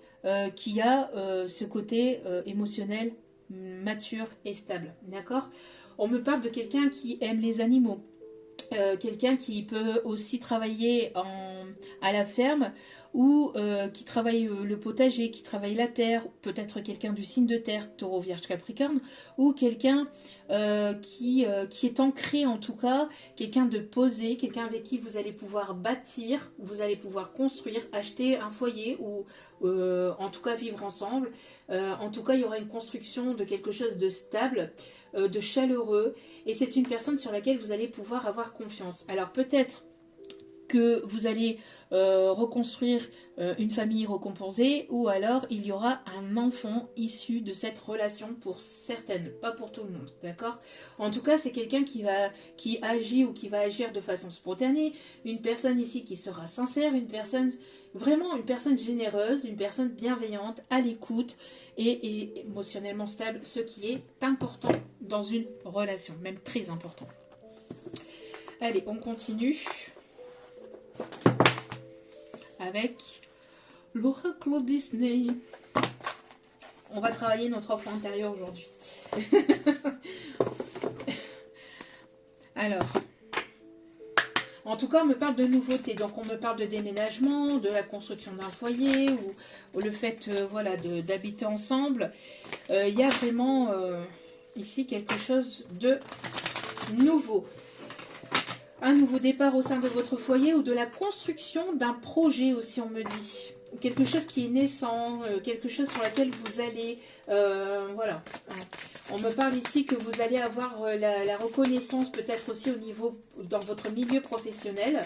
qui a ce côté émotionnel mature et stable, d'accord? On me parle de quelqu'un qui aime les animaux, quelqu'un qui peut aussi travailler à la ferme, ou qui travaille le potager, qui travaille la terre, peut-être quelqu'un du signe de terre, taureau, vierge, capricorne, ou quelqu'un qui est ancré en tout cas, quelqu'un de posé, quelqu'un avec qui vous allez pouvoir bâtir, vous allez pouvoir construire, acheter un foyer, ou en tout cas vivre ensemble. En tout cas, il y aura une construction de quelque chose de stable, de chaleureux, et c'est une personne sur laquelle vous allez pouvoir avoir confiance. Alors peut-être que vous allez reconstruire une famille recomposée, ou alors il y aura un enfant issu de cette relation pour certaines, pas pour tout le monde, d'accord? En tout cas, c'est quelqu'un qui agit ou qui va agir de façon spontanée, une personne ici qui sera sincère, vraiment une personne généreuse, une personne bienveillante, à l'écoute et émotionnellement stable, ce qui est important dans une relation, même très important. Allez, on continue avec l'oracle Disney. On va travailler notre enfant intérieur aujourd'hui. Alors, En tout cas, on me parle de nouveautés. Donc, on me parle de déménagement, de la construction d'un foyer ou le fait voilà, d'habiter ensemble. Il y a vraiment ici quelque chose de nouveau. Un nouveau départ au sein de votre foyer ou de la construction d'un projet aussi, on me dit. Quelque chose qui est naissant, quelque chose sur laquelle vous allez... voilà. On me parle ici que vous allez avoir la reconnaissance peut-être aussi au niveau, dans votre milieu professionnel.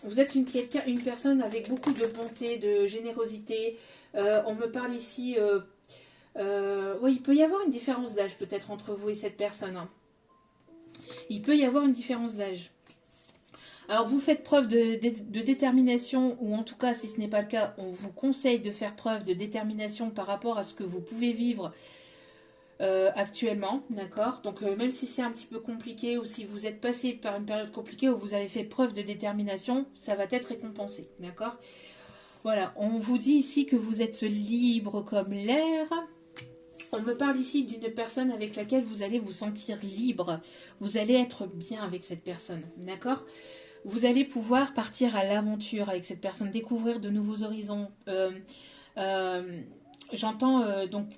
Vous êtes une personne avec beaucoup de bonté, de générosité. On me parle ici... oui, il peut y avoir une différence d'âge peut-être entre vous et cette personne. Hein. Il peut y avoir une différence d'âge. Alors, vous faites preuve de détermination, ou en tout cas, si ce n'est pas le cas, on vous conseille de faire preuve de détermination par rapport à ce que vous pouvez vivre actuellement, d'accord? Donc, même si c'est un petit peu compliqué, ou si vous êtes passé par une période compliquée, où vous avez fait preuve de détermination, ça va être récompensé, d'accord? Voilà, on vous dit ici que vous êtes libre comme l'air. On me parle ici d'une personne avec laquelle vous allez vous sentir libre. Vous allez être bien avec cette personne, d'accord? Vous allez pouvoir partir à l'aventure avec cette personne, découvrir de nouveaux horizons. J'entends donc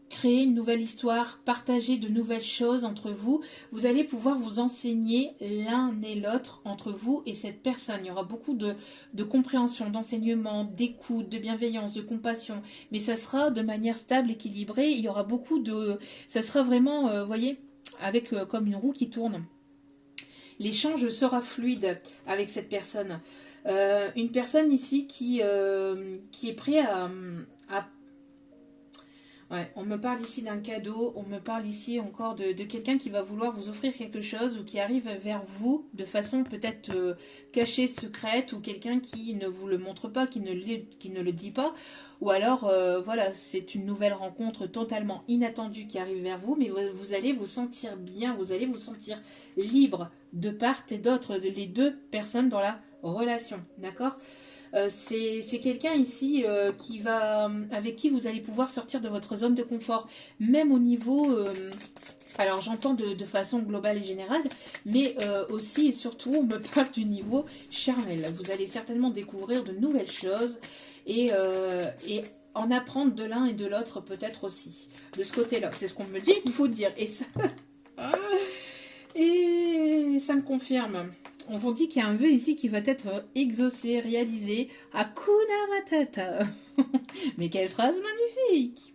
créer une nouvelle histoire, partager de nouvelles choses entre vous. Vous allez pouvoir vous enseigner l'un et l'autre entre vous et cette personne. Il y aura beaucoup de compréhension, d'enseignement, d'écoute, de bienveillance, de compassion. Mais ça sera de manière stable, équilibrée. Il y aura beaucoup de... Ça sera vraiment, vous voyez, avec comme une roue qui tourne. L'échange sera fluide avec cette personne. Une personne ici qui est prête à ouais, on me parle ici d'un cadeau, on me parle ici encore de quelqu'un qui va vouloir vous offrir quelque chose ou qui arrive vers vous de façon peut-être cachée, secrète, ou quelqu'un qui ne vous le montre pas, qui ne le dit pas. Ou alors, voilà, c'est une nouvelle rencontre totalement inattendue qui arrive vers vous, mais vous allez vous sentir bien, vous allez vous sentir libre de part et d'autre, les deux personnes dans la relation, d'accord ? C'est quelqu'un ici avec qui vous allez pouvoir sortir de votre zone de confort, même au niveau, alors j'entends de façon globale et générale, mais aussi et surtout on me parle du niveau charnel. Vous allez certainement découvrir de nouvelles choses et en apprendre de l'un et de l'autre peut-être aussi, de ce côté-là. C'est ce qu'on me dit, il faut dire. Et ça me confirme. On vous dit qu'il y a un vœu ici qui va être exaucé, réalisé. Hakuna Matata. Mais quelle phrase magnifique.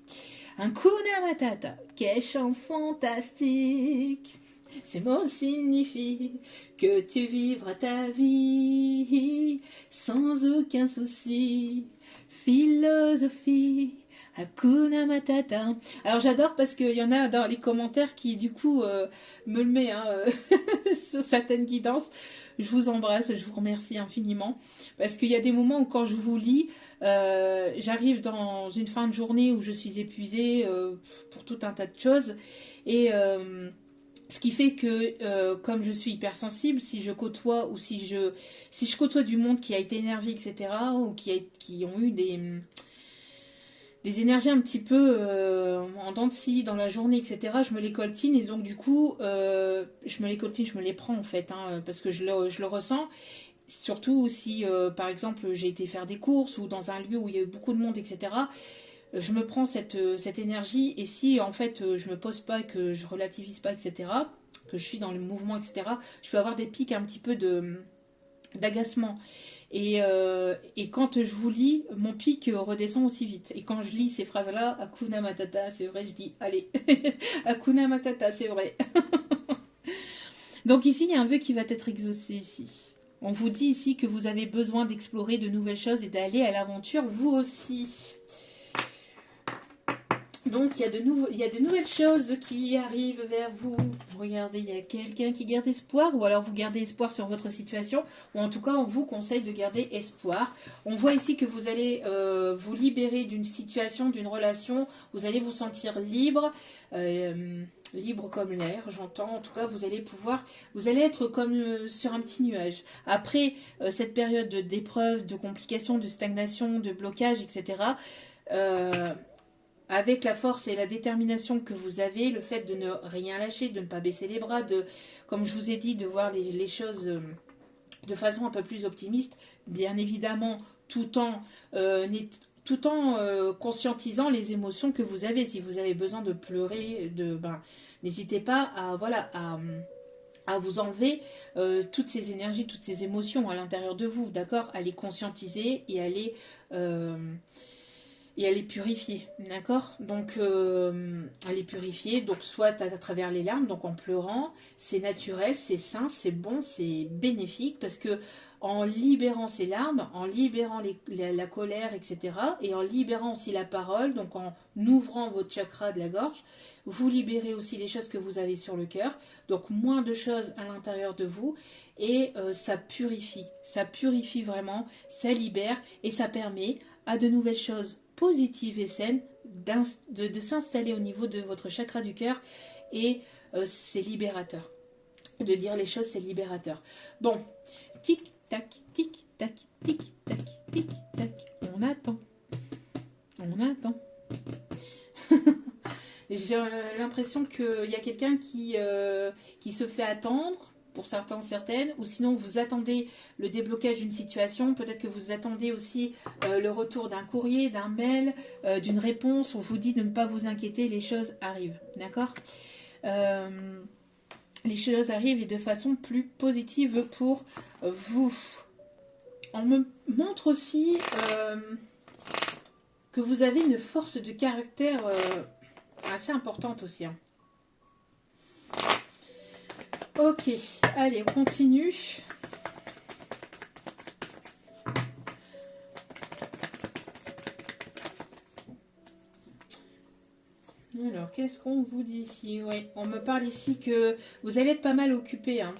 Hakuna Matata. Quel chant fantastique. Ces mots signifient que tu vivras ta vie sans aucun souci. Philosophie. Hakuna Matata. Alors j'adore parce qu'il y en a dans les commentaires qui du coup me le met sur certaines guidances. Je vous embrasse, je vous remercie infiniment parce qu'il y a des moments où quand je vous lis, j'arrive dans une fin de journée où je suis épuisée pour tout un tas de choses et ce qui fait que comme je suis hypersensible, si je côtoie ou si je côtoie du monde qui a été énervé, etc., ou qui ont eu des énergies un petit peu en dents de scie dans la journée, etc., je me les coltine et donc du coup, je me les coltine, je me les prends en fait, hein, parce que je le ressens. Surtout si, par exemple, j'ai été faire des courses ou dans un lieu où il y a eu beaucoup de monde, etc., je me prends cette énergie et si en fait je me pose pas, que je relativise pas, etc., que je suis dans le mouvement, etc., je peux avoir des pics un petit peu d'agacement. Et quand je vous lis, mon pic redescend aussi vite. Et quand je lis ces phrases-là, Hakuna Matata, c'est vrai, je dis, allez, Hakuna Matata, c'est vrai. Donc ici, il y a un vœu qui va être exaucé ici. On vous dit ici que vous avez besoin d'explorer de nouvelles choses et d'aller à l'aventure, vous aussi. Donc, il y a de nouvelles choses qui arrivent vers vous. Regardez, il y a quelqu'un qui garde espoir, ou alors vous gardez espoir sur votre situation, ou en tout cas, on vous conseille de garder espoir. On voit ici que vous allez vous libérer d'une situation, d'une relation, vous allez vous sentir libre, libre comme l'air, j'entends. En tout cas, vous allez être comme sur un petit nuage. Après cette période d'épreuve, de complications, de stagnation, de blocage, etc., avec la force et la détermination que vous avez, le fait de ne rien lâcher, de ne pas baisser les bras, de, comme je vous ai dit, de voir les choses de façon un peu plus optimiste, bien évidemment, tout en conscientisant les émotions que vous avez. Si vous avez besoin de pleurer, n'hésitez pas à, voilà, à vous enlever toutes ces énergies, toutes ces émotions à l'intérieur de vous, d'accord? À les conscientiser et à les purifier, d'accord? Donc, à les purifier, donc soit à travers les larmes, donc en pleurant, c'est naturel, c'est sain, c'est bon, c'est bénéfique, parce que en libérant ces larmes, en libérant la colère, etc., et en libérant aussi la parole, donc en ouvrant votre chakra de la gorge, vous libérez aussi les choses que vous avez sur le cœur, donc moins de choses à l'intérieur de vous, et ça purifie vraiment, ça libère, et ça permet à de nouvelles choses positives et saines de s'installer au niveau de votre chakra du cœur, et c'est libérateur. De dire les choses, c'est libérateur. Bon, tic, tac, tic, tac, tic, tac, tic, tac, on attend. On attend. J'ai l'impression qu'il y a quelqu'un qui se fait attendre, pour certains, certaines, ou sinon vous attendez le déblocage d'une situation, peut-être que vous attendez aussi le retour d'un courrier, d'un mail, d'une réponse, on vous dit de ne pas vous inquiéter, les choses arrivent, d'accord? Les choses arrivent et de façon plus positive pour vous. On me montre aussi que vous avez une force de caractère assez importante aussi. Hein. Ok, allez, on continue. Alors, qu'est-ce qu'on vous dit ici? Oui, on me parle ici que vous allez être pas mal occupé. Hein.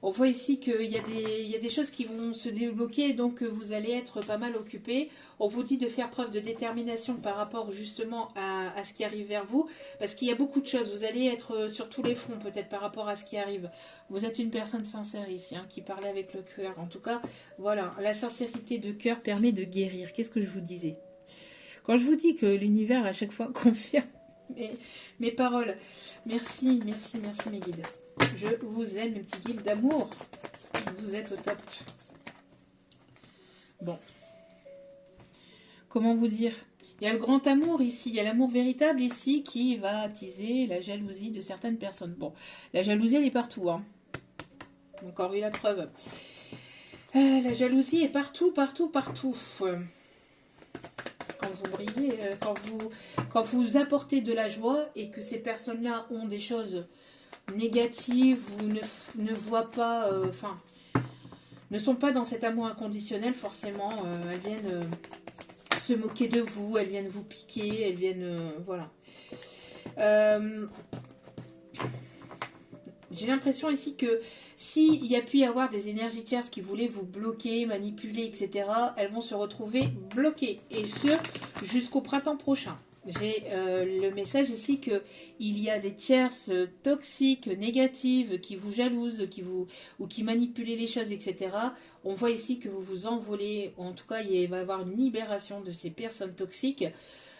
On voit ici qu'il y a des choses qui vont se débloquer, donc vous allez être pas mal occupé. On vous dit de faire preuve de détermination par rapport justement à ce qui arrive vers vous, parce qu'il y a beaucoup de choses. Vous allez être sur tous les fronts peut-être par rapport à ce qui arrive. Vous êtes une personne sincère ici, hein, qui parle avec le cœur. En tout cas, voilà, la sincérité de cœur permet de guérir. Qu'est-ce que je vous disais? Quand je vous dis que l'univers à chaque fois confirme mes paroles, merci, merci, merci mes guides. Je vous aime, mes petits guides d'amour. Vous êtes au top. Bon. Comment vous dire? Il y a le grand amour ici. Il y a l'amour véritable ici qui va attiser la jalousie de certaines personnes. Bon, la jalousie, elle est partout. Hein. Encore eu la preuve. La jalousie est partout, partout, partout. Quand vous brillez, quand vous apportez de la joie et que ces personnes-là ont des choses négatives ou ne voient pas, ne sont pas dans cet amour inconditionnel, forcément, elles viennent se moquer de vous, elles viennent vous piquer, elles viennent, voilà. J'ai l'impression ici que s'il y a pu y avoir des énergies tierces qui voulaient vous bloquer, manipuler, etc., elles vont se retrouver bloquées, et ce, jusqu'au printemps prochain. J'ai le message ici qu'il y a des tierces toxiques, négatives, qui vous jalousent, ou qui manipulent les choses, etc. On voit ici que vous vous envolez, en tout cas il va y avoir une libération de ces personnes toxiques,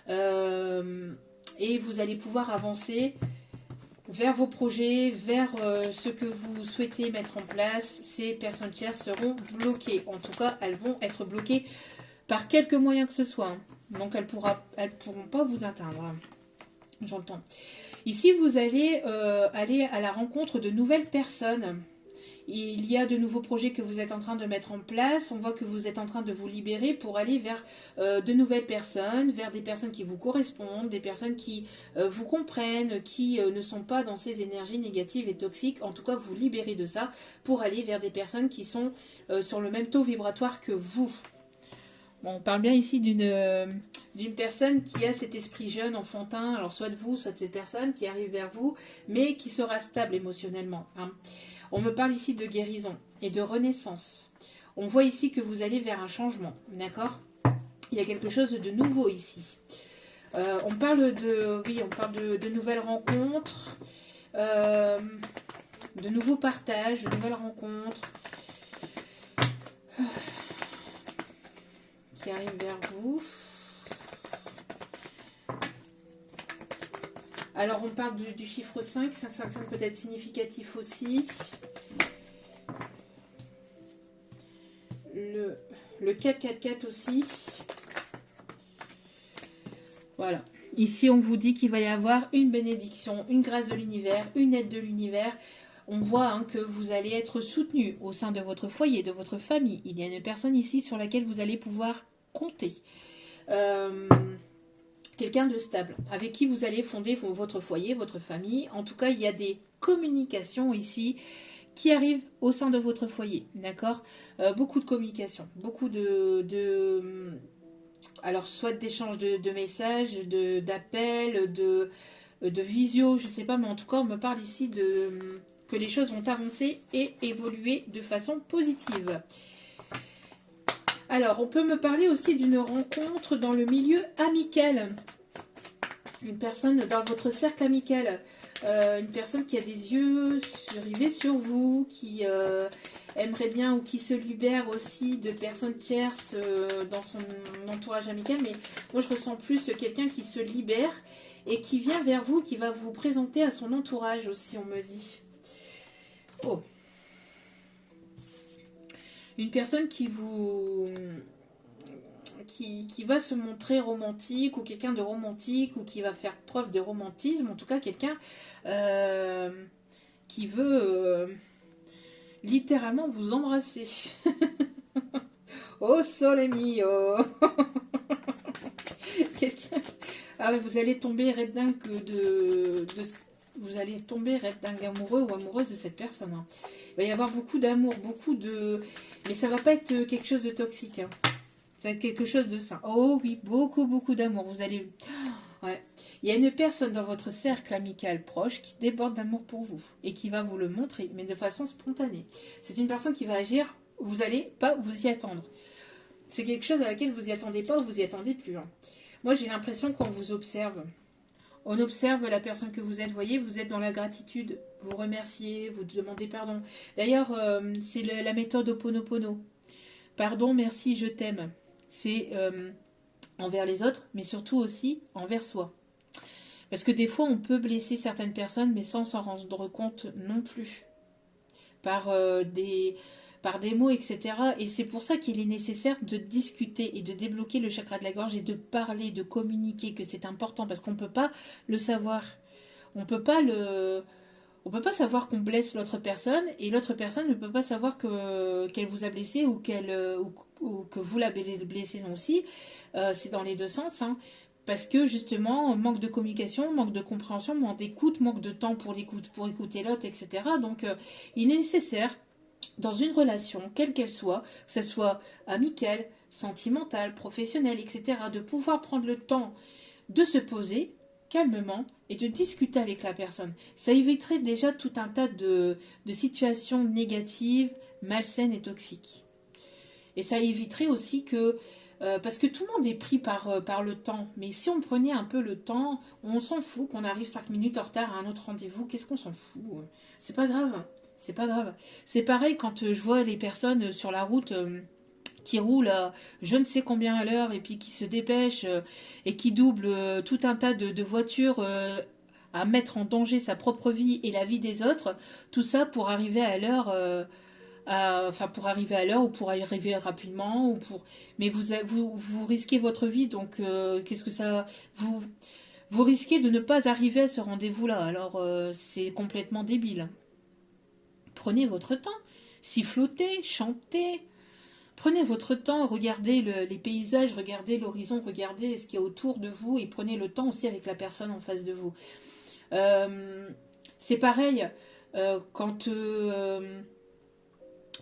et vous allez pouvoir avancer vers vos projets, vers ce que vous souhaitez mettre en place. Ces personnes tierces seront bloquées, en tout cas elles vont être bloquées par quelque moyen que ce soit. Hein. Donc elles pourront pas vous atteindre. J'entends. Ici, vous allez aller à la rencontre de nouvelles personnes. Il y a de nouveaux projets que vous êtes en train de mettre en place. On voit que vous êtes en train de vous libérer pour aller vers de nouvelles personnes, vers des personnes qui vous correspondent, des personnes qui vous comprennent, qui ne sont pas dans ces énergies négatives et toxiques. En tout cas, vous libérez de ça pour aller vers des personnes qui sont sur le même taux vibratoire que vous. Bon, on parle bien ici d'une personne qui a cet esprit jeune, enfantin, alors soit de vous, soit de cette personne qui arrive vers vous, mais qui sera stable émotionnellement. Hein. On me parle ici de guérison et de renaissance. On voit ici que vous allez vers un changement, d'accord? Il y a quelque chose de nouveau ici. On parle de nouvelles rencontres, de nouveaux partages, de nouvelles rencontres. Qui arrive vers vous. Alors, on parle du chiffre 5. 555 peut être significatif aussi. Le 444 aussi. Voilà. Ici, on vous dit qu'il va y avoir une bénédiction, une grâce de l'univers, une aide de l'univers. On voit hein, que vous allez être soutenu au sein de votre foyer, de votre famille. Il y a une personne ici sur laquelle vous allez pouvoir compter. Quelqu'un de stable, avec qui vous allez fonder votre foyer, votre famille. En tout cas, il y a des communications ici qui arrivent au sein de votre foyer, d'accord. Beaucoup de communication, beaucoup alors soit d'échanges de messages, d'appels, de visio, je ne sais pas, mais en tout cas, on me parle ici que les choses vont avancer et évoluer de façon positive. Alors, on peut me parler aussi d'une rencontre dans le milieu amical. Une personne dans votre cercle amical. Une personne qui a des yeux rivés sur vous, qui aimerait bien ou qui se libère aussi de personnes tierces dans son entourage amical. Mais moi, je ressens plus quelqu'un qui se libère et qui vient vers vous, qui va vous présenter à son entourage aussi, on me dit. Oh. Une personne qui va se montrer romantique ou quelqu'un de romantique ou qui va faire preuve de romantisme, en tout cas quelqu'un qui veut littéralement vous embrasser. Oh sole mio. Ah, vous allez tomber red dingue vous allez tomber red dingue amoureux ou amoureuse de cette personne. Hein. Il va y avoir beaucoup d'amour, mais ça va pas être quelque chose de toxique. Hein. Ça va être quelque chose de sain. Oh oui, beaucoup d'amour. Vous allez... Ouais. Il y a une personne dans votre cercle amical proche qui déborde d'amour pour vous et qui va vous le montrer, mais de façon spontanée. C'est une personne qui va agir, vous n'allez pas vous y attendre. C'est quelque chose à laquelle vous y attendez pas ou vous y attendez plus. Hein. Moi, j'ai l'impression qu'on vous observe. On observe la personne que vous êtes. Vous voyez, vous êtes dans la gratitude. Vous remerciez, vous demandez pardon. D'ailleurs, c'est la méthode Ho'oponopono. Pardon, merci, je t'aime. C'est envers les autres, mais surtout aussi envers soi. Parce que des fois, on peut blesser certaines personnes, mais sans s'en rendre compte non plus. Par des mots, etc. Et c'est pour ça qu'il est nécessaire de discuter et de débloquer le chakra de la gorge et de parler, de communiquer, que c'est important, parce qu'on ne peut pas le savoir. On peut pas savoir qu'on blesse l'autre personne, et l'autre personne ne peut pas savoir qu'elle vous a blessé ou que vous la blessé non aussi. C'est dans les deux sens, hein. Parce que justement, manque de communication, manque de compréhension, manque d'écoute, manque de temps pour écouter l'autre, etc. Donc, il est nécessaire, dans une relation, quelle qu'elle soit, que ce soit amicale, sentimentale, professionnelle, etc., de pouvoir prendre le temps de se poser calmement et de discuter avec la personne. Ça éviterait déjà tout un tas de situations négatives, malsaines et toxiques. Et ça éviterait aussi que... parce que tout le monde est pris par le temps. Mais si on prenait un peu le temps, on s'en fout qu'on arrive 5 minutes en retard à un autre rendez-vous. Qu'est-ce qu'on s'en fout? C'est pas grave. C'est pas grave. C'est pareil quand je vois les personnes sur la route qui roulent à je ne sais combien à l'heure et puis qui se dépêchent et qui doublent tout un tas de voitures à mettre en danger sa propre vie et la vie des autres. Tout ça pour arriver à l'heure... pour arriver à l'heure ou pour arriver rapidement mais vous risquez votre vie, donc qu'est-ce que ça vous risquez de ne pas arriver à ce rendez-vous là, alors c'est complètement débile. Prenez votre temps, sifflotez, chantez, prenez votre temps, regardez les paysages, regardez l'horizon, regardez ce qu'il y a autour de vous et prenez le temps aussi avec la personne en face de vous. C'est pareil quand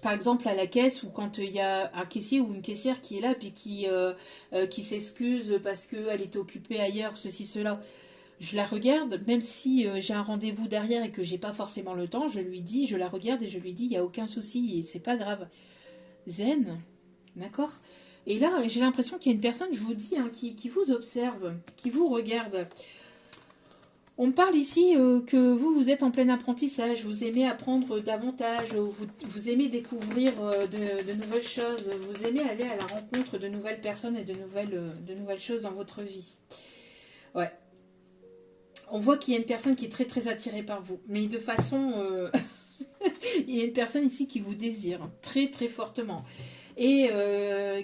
par exemple à la caisse, ou quand il y a un caissier ou une caissière qui est là puis qui s'excuse parce qu'elle était occupée ailleurs, ceci, cela. Je la regarde, même si j'ai un rendez-vous derrière et que j'ai pas forcément le temps, je la regarde et je lui dis, il n'y a aucun souci et c'est pas grave. Zen, d'accord? Et là, j'ai l'impression qu'il y a une personne, je vous dis, hein, qui vous observe, qui vous regarde. On me parle ici que vous êtes en plein apprentissage, vous aimez apprendre davantage, vous aimez découvrir de nouvelles choses, vous aimez aller à la rencontre de nouvelles personnes et de nouvelles choses dans votre vie. Ouais. On voit qu'il y a une personne qui est très très attirée par vous, mais de façon... il y a une personne ici qui vous désire très très fortement et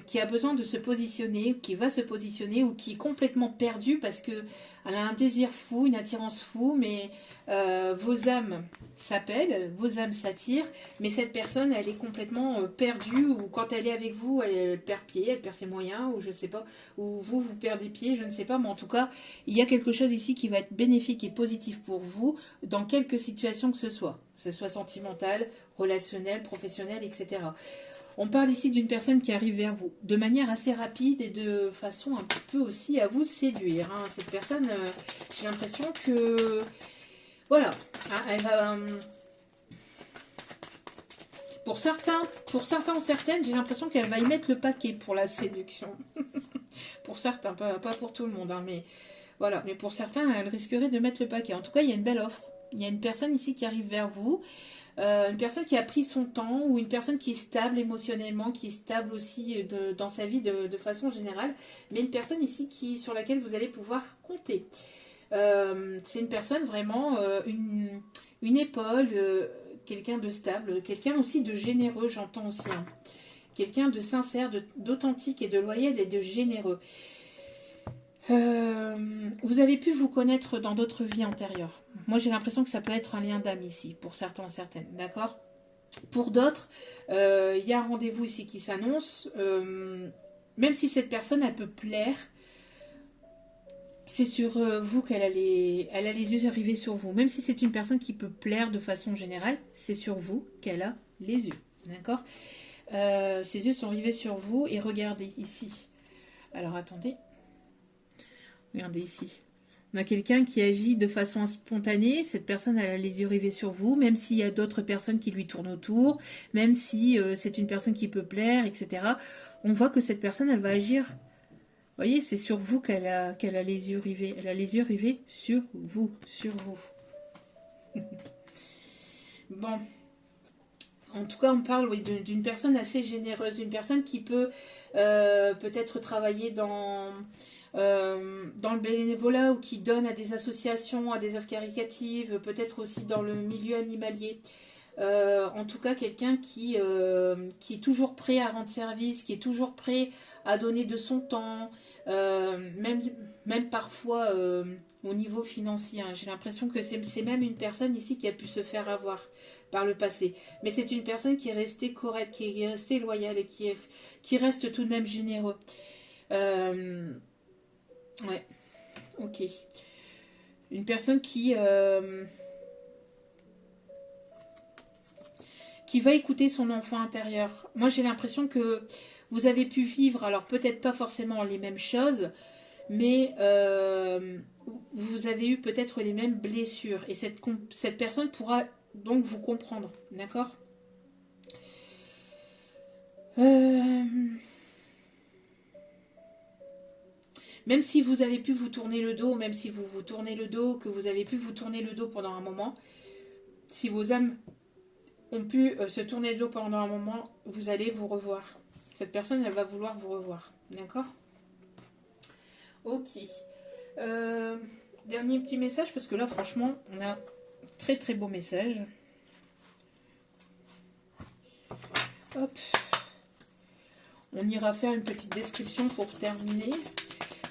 qui a besoin de se positionner, ou qui va se positionner, ou qui est complètement perdue parce que elle a un désir fou, une attirance fou, mais vos âmes s'appellent, vos âmes s'attirent, mais cette personne, elle est complètement perdue, ou quand elle est avec vous, elle perd pied, elle perd ses moyens, ou je sais pas, ou vous perdez pied, je ne sais pas, mais en tout cas, il y a quelque chose ici qui va être bénéfique et positif pour vous, dans quelque situation que ce soit sentimental, relationnel, professionnel, etc. On parle ici d'une personne qui arrive vers vous de manière assez rapide et de façon un petit peu aussi à vous séduire. Hein. Cette personne, j'ai l'impression que, voilà, hein, elle va... pour certains ou certaines, j'ai l'impression qu'elle va y mettre le paquet pour la séduction. Pour certains, pas pour tout le monde, hein, mais voilà. Mais pour certains, elle risquerait de mettre le paquet. En tout cas, il y a une belle offre. Il y a une personne ici qui arrive vers vous. Une personne qui a pris son temps, ou une personne qui est stable émotionnellement, qui est stable aussi dans sa vie de façon générale, mais une personne ici sur laquelle vous allez pouvoir compter. C'est une personne vraiment, une épaule, quelqu'un de stable, quelqu'un aussi de généreux, j'entends aussi. Hein. Quelqu'un de sincère, d'authentique et de loyal et de généreux. Vous avez pu vous connaître dans d'autres vies antérieures. Moi, j'ai l'impression que ça peut être un lien d'âme ici, pour certains et certaines, d'accord? Pour d'autres, il y a un rendez-vous ici qui s'annonce. Même si cette personne, elle peut plaire, c'est sur vous qu'elle a elle a les yeux rivés sur vous. Même si c'est une personne qui peut plaire de façon générale, c'est sur vous qu'elle a les yeux, d'accord? Ses yeux sont rivés sur vous, et regardez ici. Alors, attendez. Regardez ici. On a quelqu'un qui agit de façon spontanée. Cette personne, elle a les yeux rivés sur vous, même s'il y a d'autres personnes qui lui tournent autour, même si c'est une personne qui peut plaire, etc. On voit que cette personne, elle va agir. Vous voyez, c'est sur vous qu'elle a les yeux rivés. Elle a les yeux rivés sur vous, sur vous. Bon. En tout cas, on parle, oui, d'une personne assez généreuse, une personne qui peut peut-être travailler dans le bénévolat, ou qui donne à des associations, à des œuvres caritatives, peut-être aussi dans le milieu animalier. En tout cas, quelqu'un qui est toujours prêt à rendre service, qui est toujours prêt à donner de son temps, même parfois au niveau financier. Hein. J'ai l'impression que c'est même une personne ici qui a pu se faire avoir par le passé. Mais c'est une personne qui est restée correcte, qui est restée loyale, et qui reste tout de même généreux. Ouais, ok. Une personne qui va écouter son enfant intérieur. Moi, j'ai l'impression que vous avez pu vivre, alors peut-être pas forcément les mêmes choses, mais vous avez eu peut-être les mêmes blessures. Et cette personne pourra donc vous comprendre, d'accord? Même si vous avez pu vous tourner le dos, même si vous vous tournez le dos, que vous avez pu vous tourner le dos pendant un moment, si vos âmes ont pu se tourner le dos pendant un moment, vous allez vous revoir. Cette personne, elle va vouloir vous revoir. D'accord? Ok. Dernier petit message, parce que là, franchement, on a un très très beau message. Hop. On ira faire une petite description pour terminer.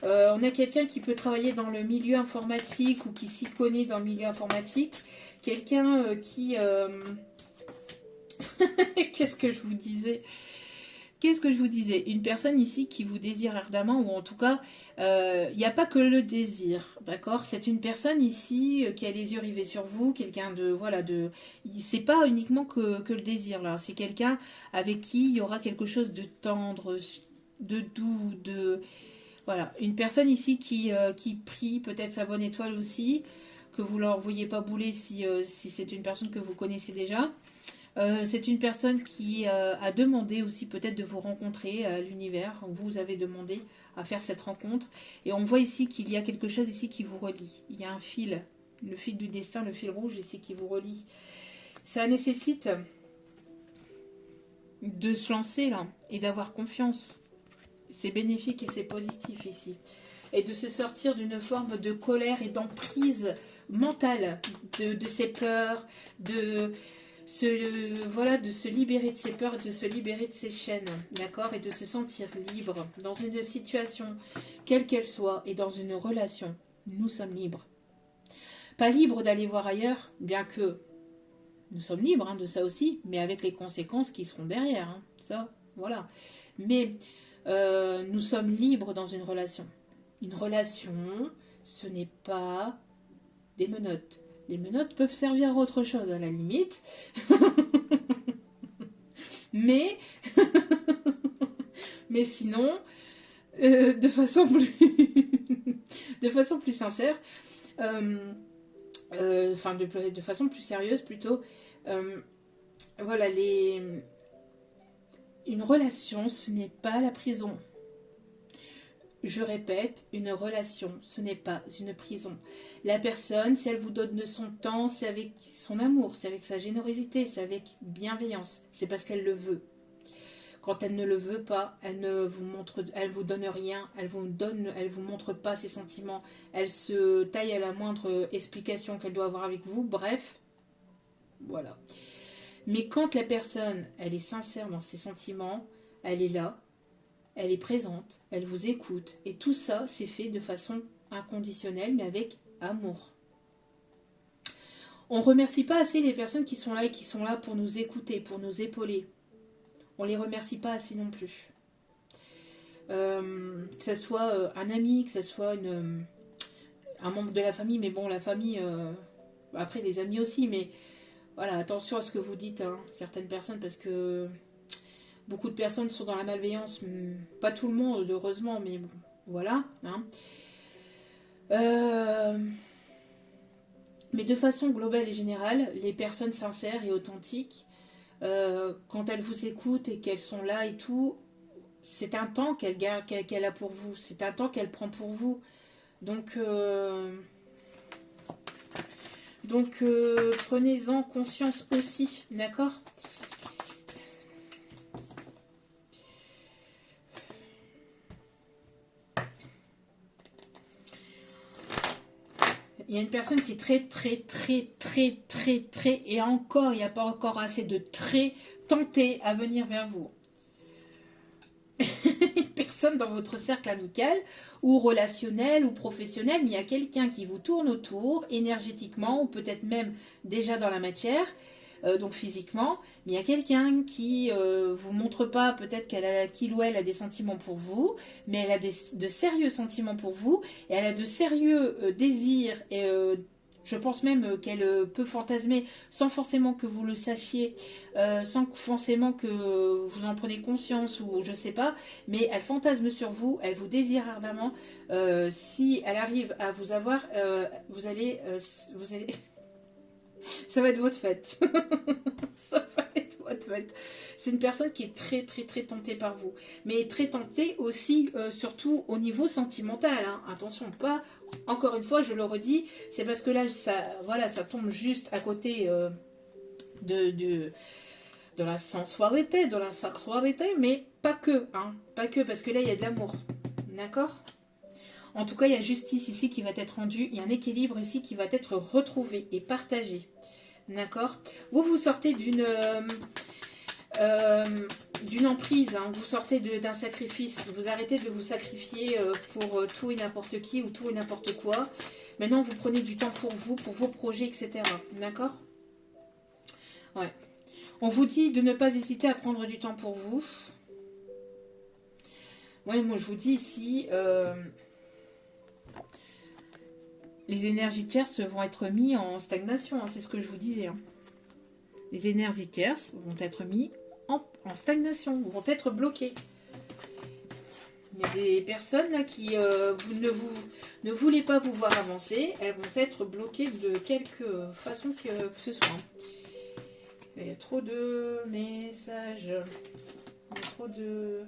On a quelqu'un qui peut travailler dans le milieu informatique, ou qui s'y connaît dans le milieu informatique. Quelqu'un qui... Qu'est-ce que je vous disais? Une personne ici qui vous désire ardemment, ou en tout cas, il n'y a pas que le désir, d'accord? C'est une personne ici qui a les yeux rivés sur vous, quelqu'un de, voilà, c'est pas uniquement que le désir, là. C'est quelqu'un avec qui il y aura quelque chose de tendre, de doux, voilà. Une personne ici qui prie peut-être sa bonne étoile aussi, que vous ne leur voyez pas bouler si c'est une personne que vous connaissez déjà. C'est une personne qui a demandé aussi peut-être de vous rencontrer à l'univers. Vous avez demandé à faire cette rencontre. Et on voit ici qu'il y a quelque chose ici qui vous relie. Il y a un fil, le fil du destin, le fil rouge ici qui vous relie. Ça nécessite de se lancer là et d'avoir confiance. C'est bénéfique et c'est positif ici. et de se sortir d'une forme de colère et d'emprise mentale de ses peurs, voilà, de se libérer de ses peurs, de se libérer de ses chaînes, d'accord, et de se sentir libre dans une situation, quelle qu'elle soit, et dans une relation. Nous sommes libres. Pas libres d'aller voir ailleurs, bien que nous sommes libres de ça aussi, mais avec les conséquences qui seront derrière. Ça, voilà. Mais nous sommes libres dans une relation. Une relation, ce n'est pas des menottes. Les menottes peuvent servir à autre chose à la limite. mais sinon, de façon plus sincère, de façon plus sérieuse plutôt, voilà, une relation, ce n'est pas la prison. Je répète, une relation, ce n'est pas une prison. La personne, si elle vous donne de son temps, c'est avec son amour, c'est avec sa générosité, c'est avec bienveillance. C'est parce qu'elle le veut. Quand elle ne le veut pas, elle vous donne rien, elle vous montre pas ses sentiments, elle se taille à la moindre explication qu'elle doit avoir avec vous. Bref, voilà. Mais quand la personne, elle est sincère dans ses sentiments, elle est là. Elle est présente, elle vous écoute. Et tout ça, c'est fait de façon inconditionnelle, mais avec amour. On ne remercie pas assez les personnes qui sont là et qui sont là pour nous écouter, pour nous épauler. On ne les remercie pas assez non plus. Que ce soit un ami, que ce soit un membre de la famille, mais bon, la famille, après les amis aussi, mais voilà, attention à ce que vous dites, certaines personnes, parce que beaucoup de personnes sont dans la malveillance, pas tout le monde, heureusement, mais bon, voilà. Mais de façon globale et générale, les personnes sincères et authentiques, quand elles vous écoutent et qu'elles sont là et tout, c'est un temps qu'elle a pour vous, c'est un temps qu'elle prend pour vous. Donc prenez-en conscience aussi, d'accord ? Il y a une personne qui est très, et encore, il n'y a pas encore assez de très tentée à venir vers vous. Une personne dans votre cercle amical ou relationnel ou professionnel, mais il y a quelqu'un qui vous tourne autour énergétiquement ou peut-être même déjà dans la matière, donc physiquement, mais il y a quelqu'un qui vous montre pas peut-être qu'il ou elle a des sentiments pour vous, mais elle a de sérieux sentiments pour vous, et elle a de sérieux désirs, et je pense même qu'elle peut fantasmer sans forcément que vous le sachiez, sans forcément que vous en preniez conscience ou je sais pas, mais elle fantasme sur vous, elle vous désire ardemment. Si elle arrive à vous avoir, vous allez ça va être votre fête. Ça va être votre fête. C'est une personne qui est très tentée par vous. Mais très tentée aussi, surtout au niveau sentimental. Attention, pas, encore une fois, je le redis, c'est parce que là, ça tombe juste à côté de la sensualité, de la sexualité, mais pas que. Pas que, parce que là, il y a de l'amour. D'accord ? En tout cas, il y a justice ici qui va être rendue. Il y a un équilibre ici qui va être retrouvé et partagé. D'accord ? Vous sortez d'une emprise. Vous sortez d'un sacrifice. Vous arrêtez de vous sacrifier pour tout et n'importe qui ou tout et n'importe quoi. Maintenant, vous prenez du temps pour vous, pour vos projets, etc. D'accord ? Ouais. On vous dit de ne pas hésiter à prendre du temps pour vous. Ouais, moi, je vous dis ici... les énergies tierces vont être mis en stagnation, c'est ce que je vous disais. Les énergies tierces vont être mis en stagnation, vont être bloquées. Il y a des personnes là qui ne voulez pas vous voir avancer, elles vont être bloquées de quelque façon que ce soit. Il y a trop de messages. Il y a trop de...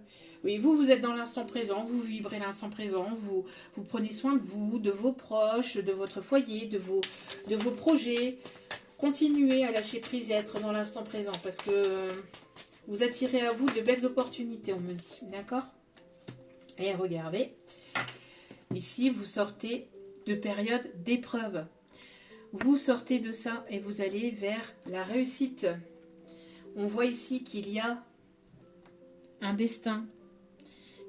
Oui, vous êtes dans l'instant présent, vous vibrez l'instant présent, vous prenez soin de vous, de vos proches, de votre foyer, de vos projets. Continuez à lâcher prise et à être dans l'instant présent parce que vous attirez à vous de belles opportunités, on me dit. D'accord ? Et regardez. Ici, vous sortez de période d'épreuve. Vous sortez de ça et vous allez vers la réussite. On voit ici qu'il y a un destin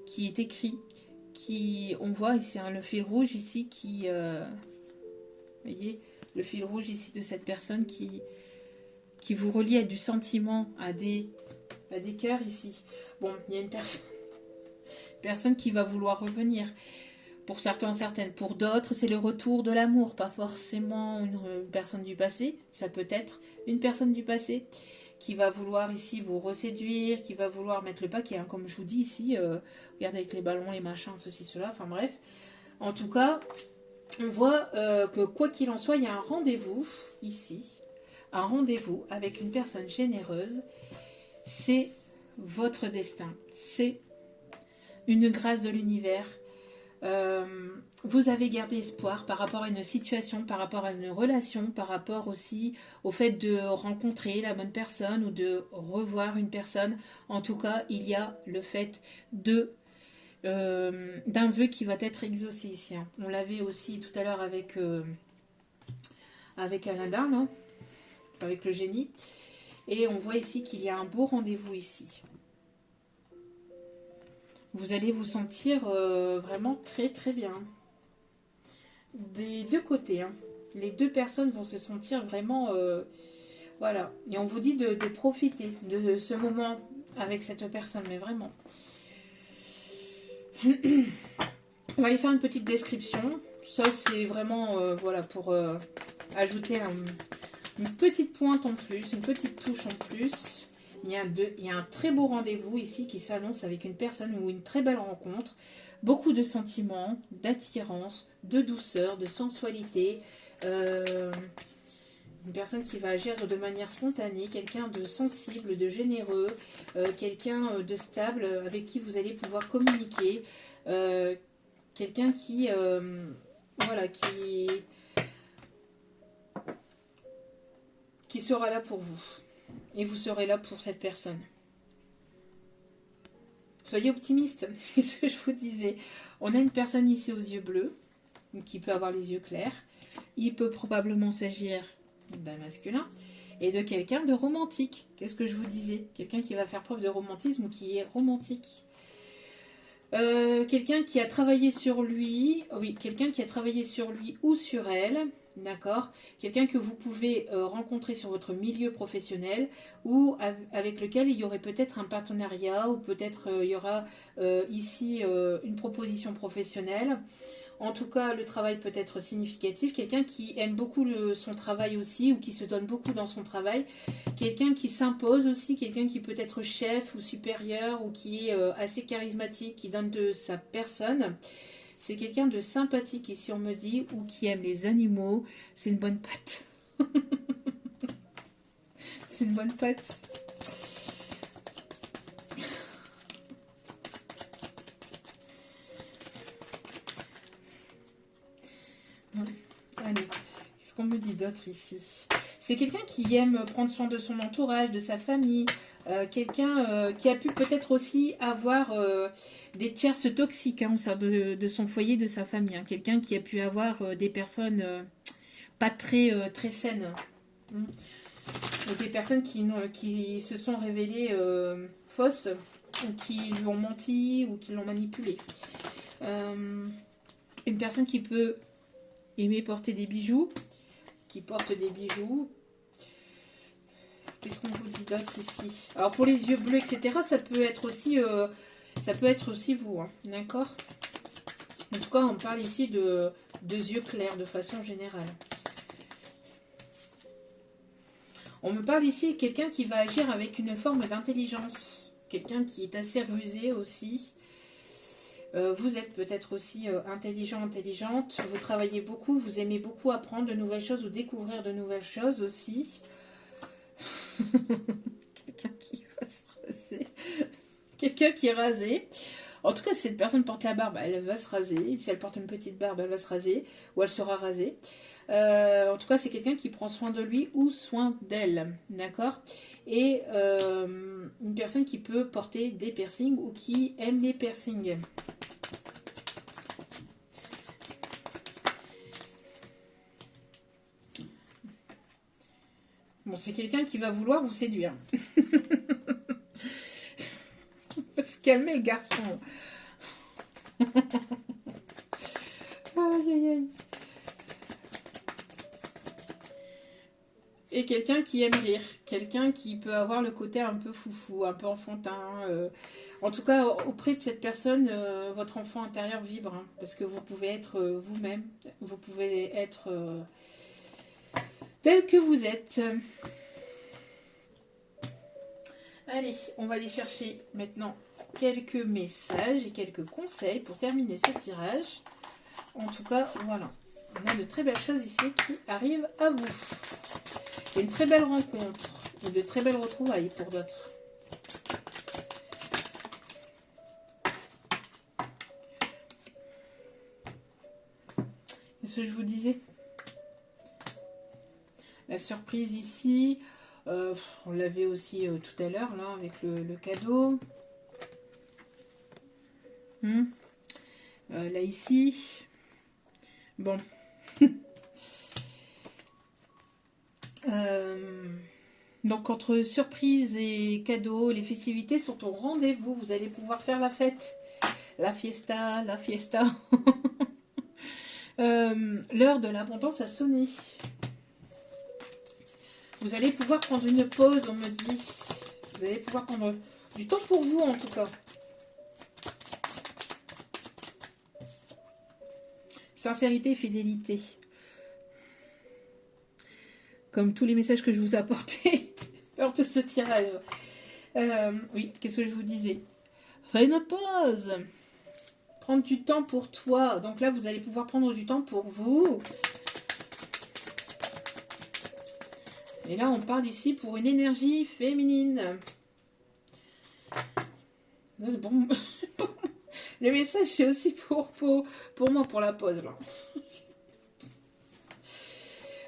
qui est écrit. On voit ici le fil rouge ici qui... vous voyez, le fil rouge ici de cette personne qui vous relie à du sentiment, à des cœurs ici. Bon, il y a une personne qui va vouloir revenir. Pour certains, certaines. Pour d'autres, c'est le retour de l'amour. Pas forcément une personne du passé. Ça peut être une personne du passé qui va vouloir ici vous reséduire, qui va vouloir mettre le paquet. Hein, comme je vous dis ici, regardez avec les ballons, les machins, ceci, cela. Enfin bref. En tout cas, on voit que quoi qu'il en soit, il y a un rendez-vous ici. Un rendez-vous avec une personne généreuse. C'est votre destin. C'est une grâce de l'univers. Vous avez gardé espoir par rapport à une situation, par rapport à une relation, par rapport aussi au fait de rencontrer la bonne personne ou de revoir une personne. En tout cas, il y a le fait d'un vœu qui va être exaucé ici. Hein. On l'avait aussi tout à l'heure avec Aladdin, non, avec le génie. Et on voit ici qu'il y a un beau rendez-vous ici. Vous allez vous sentir vraiment très très bien. Des deux côtés. Hein. Les deux personnes vont se sentir vraiment... voilà. Et on vous dit de profiter de ce moment avec cette personne. Mais vraiment. On va aller faire une petite description. Ça c'est vraiment voilà, pour ajouter une petite pointe en plus. Une petite touche en plus. Il y a un très beau rendez-vous ici qui s'annonce avec une personne ou une très belle rencontre. Beaucoup de sentiments, d'attirance, de douceur, de sensualité. Une personne qui va agir de manière spontanée, quelqu'un de sensible, de généreux, quelqu'un de stable avec qui vous allez pouvoir communiquer. Quelqu'un qui... voilà, qui sera là pour vous. Et vous serez là pour cette personne. Soyez optimiste, c'est ce que je vous disais. On a une personne ici aux yeux bleus, qui peut avoir les yeux clairs. Il peut probablement s'agir d'un masculin et de quelqu'un de romantique. Qu'est-ce que je vous disais? Quelqu'un qui va faire preuve de romantisme ou qui est romantique. Quelqu'un qui a travaillé sur lui, oui, quelqu'un qui a travaillé sur lui ou sur elle. D'accord, quelqu'un que vous pouvez rencontrer sur votre milieu professionnel ou avec lequel il y aurait peut-être un partenariat ou peut-être il y aura ici une proposition professionnelle. En tout cas, le travail peut être significatif. Quelqu'un qui aime beaucoup son travail aussi ou qui se donne beaucoup dans son travail. Quelqu'un qui s'impose aussi, quelqu'un qui peut être chef ou supérieur ou qui est assez charismatique, qui donne de sa personne. C'est quelqu'un de sympathique ici on me dit, ou qui aime les animaux. C'est une bonne patte. C'est une bonne patte. Allez, qu'est-ce qu'on me dit d'autre ici? C'est quelqu'un qui aime prendre soin de son entourage, de sa famille. Quelqu'un qui a pu peut-être aussi avoir des tierces toxiques hein, au sein de son foyer, de sa famille. Hein. Quelqu'un qui a pu avoir des personnes pas très, très saines. Hein. Ou des personnes qui se sont révélées fausses, ou qui lui ont menti, ou qui l'ont manipulé. Une personne qui peut aimer porter des bijoux, qui porte des bijoux. Qu'est-ce qu'on vous dit d'autre ici? Alors pour les yeux bleus, etc., ça peut être aussi vous, hein, d'accord? En tout cas, on parle ici de yeux clairs de façon générale. On me parle ici de quelqu'un qui va agir avec une forme d'intelligence. Quelqu'un qui est assez rusé aussi. Vous êtes peut-être aussi intelligent, intelligente. Vous travaillez beaucoup, vous aimez beaucoup apprendre de nouvelles choses ou découvrir de nouvelles choses aussi. Quelqu'un qui va se raser. Quelqu'un qui est rasé. En tout cas, si cette personne porte la barbe, elle va se raser. Si elle porte une petite barbe, elle va se raser. Ou elle sera rasée. En tout cas, c'est quelqu'un qui prend soin de lui ou soin d'elle. D'accord? Et une personne qui peut porter des piercings ou qui aime les piercings. Bon, c'est quelqu'un qui va vouloir vous séduire. Faut se calmer, le garçon. Aïe, aïe, aïe. Et quelqu'un qui aime rire. Quelqu'un qui peut avoir le côté un peu foufou, un peu enfantin. En tout cas, auprès de cette personne, votre enfant intérieur vibre. Hein, parce que vous pouvez être vous-même. Vous pouvez être tel que vous êtes. Allez, on va aller chercher maintenant quelques messages et quelques conseils pour terminer ce tirage. En tout cas, voilà. On a de très belles choses ici qui arrivent à vous. Et une très belle rencontre. Et de très belles retrouvailles pour d'autres. Qu'est-ce que je vous disais? La surprise ici. On l'avait aussi tout à l'heure, là, avec le cadeau. Là, ici. Bon. Donc, entre surprise et cadeau, les festivités sont au rendez-vous. Vous allez pouvoir faire la fête. La fiesta, la fiesta. L'heure de l'abondance a sonné. Vous allez pouvoir prendre une pause, on me dit. Vous allez pouvoir prendre du temps pour vous, en tout cas. Sincérité et fidélité. Comme tous les messages que je vous ai apportés lors de ce tirage. Oui, qu'est-ce que je vous disais? Fais une pause. Prendre du temps pour toi. Donc là, vous allez pouvoir prendre du temps pour vous. Et là, on parle ici pour une énergie féminine. C'est bon. Le message, c'est aussi pour moi, pour la pause, là.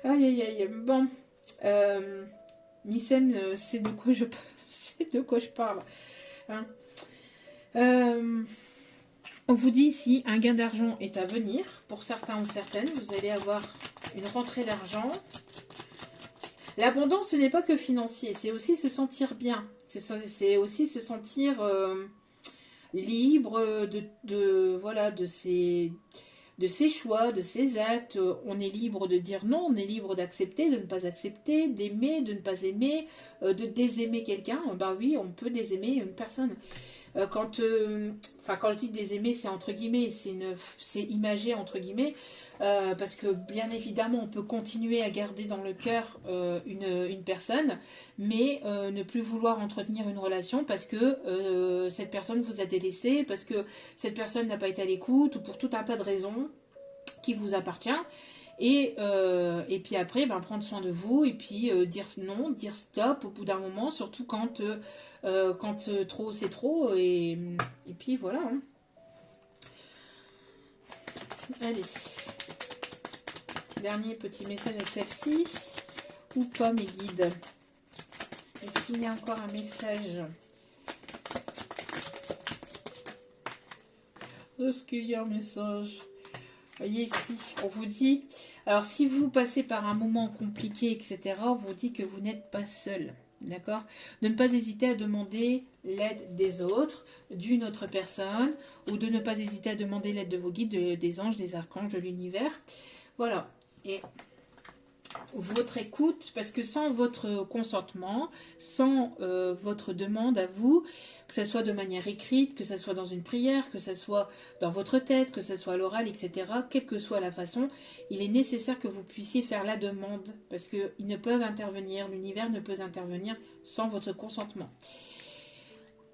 Aïe, aïe, aïe. Bon. Missem, c'est de quoi je parle. Hein. On vous dit ici, un gain d'argent est à venir. Pour certains ou certaines, vous allez avoir une rentrée d'argent. L'abondance, ce n'est pas que financier, c'est aussi se sentir bien. C'est aussi se sentir libre voilà, de ses choix, de ses actes. On est libre de dire non, on est libre d'accepter, de ne pas accepter, d'aimer, de ne pas aimer, de désaimer quelqu'un. Ben oui, on peut désaimer une personne. Quand je dis désaimer, c'est entre guillemets, c'est imagé entre guillemets, parce que bien évidemment, on peut continuer à garder dans le cœur une personne, mais ne plus vouloir entretenir une relation parce que cette personne vous a délaissé, parce que cette personne n'a pas été à l'écoute, ou pour tout un tas de raisons qui vous appartient. Et puis après, prendre soin de vous et puis dire non, dire stop au bout d'un moment, surtout quand trop c'est trop. Et puis voilà. Hein. Allez. Dernier petit message avec celle-ci. Ou pas mes guides. Est-ce qu'il y a encore un message? Est-ce qu'il y a un message? Voyez ici, on vous dit, alors si vous passez par un moment compliqué, etc., on vous dit que vous n'êtes pas seul, d'accord? De ne pas hésiter à demander l'aide des autres, d'une autre personne, ou de ne pas hésiter à demander l'aide de vos guides, des anges, des archanges, de l'univers. Voilà, et votre écoute, parce que sans votre consentement, sans votre demande à vous, que ce soit de manière écrite, que ce soit dans une prière, que ce soit dans votre tête, que ce soit à l'oral, etc., quelle que soit la façon, il est nécessaire que vous puissiez faire la demande, parce qu'ils ne peuvent intervenir, l'univers ne peut intervenir sans votre consentement.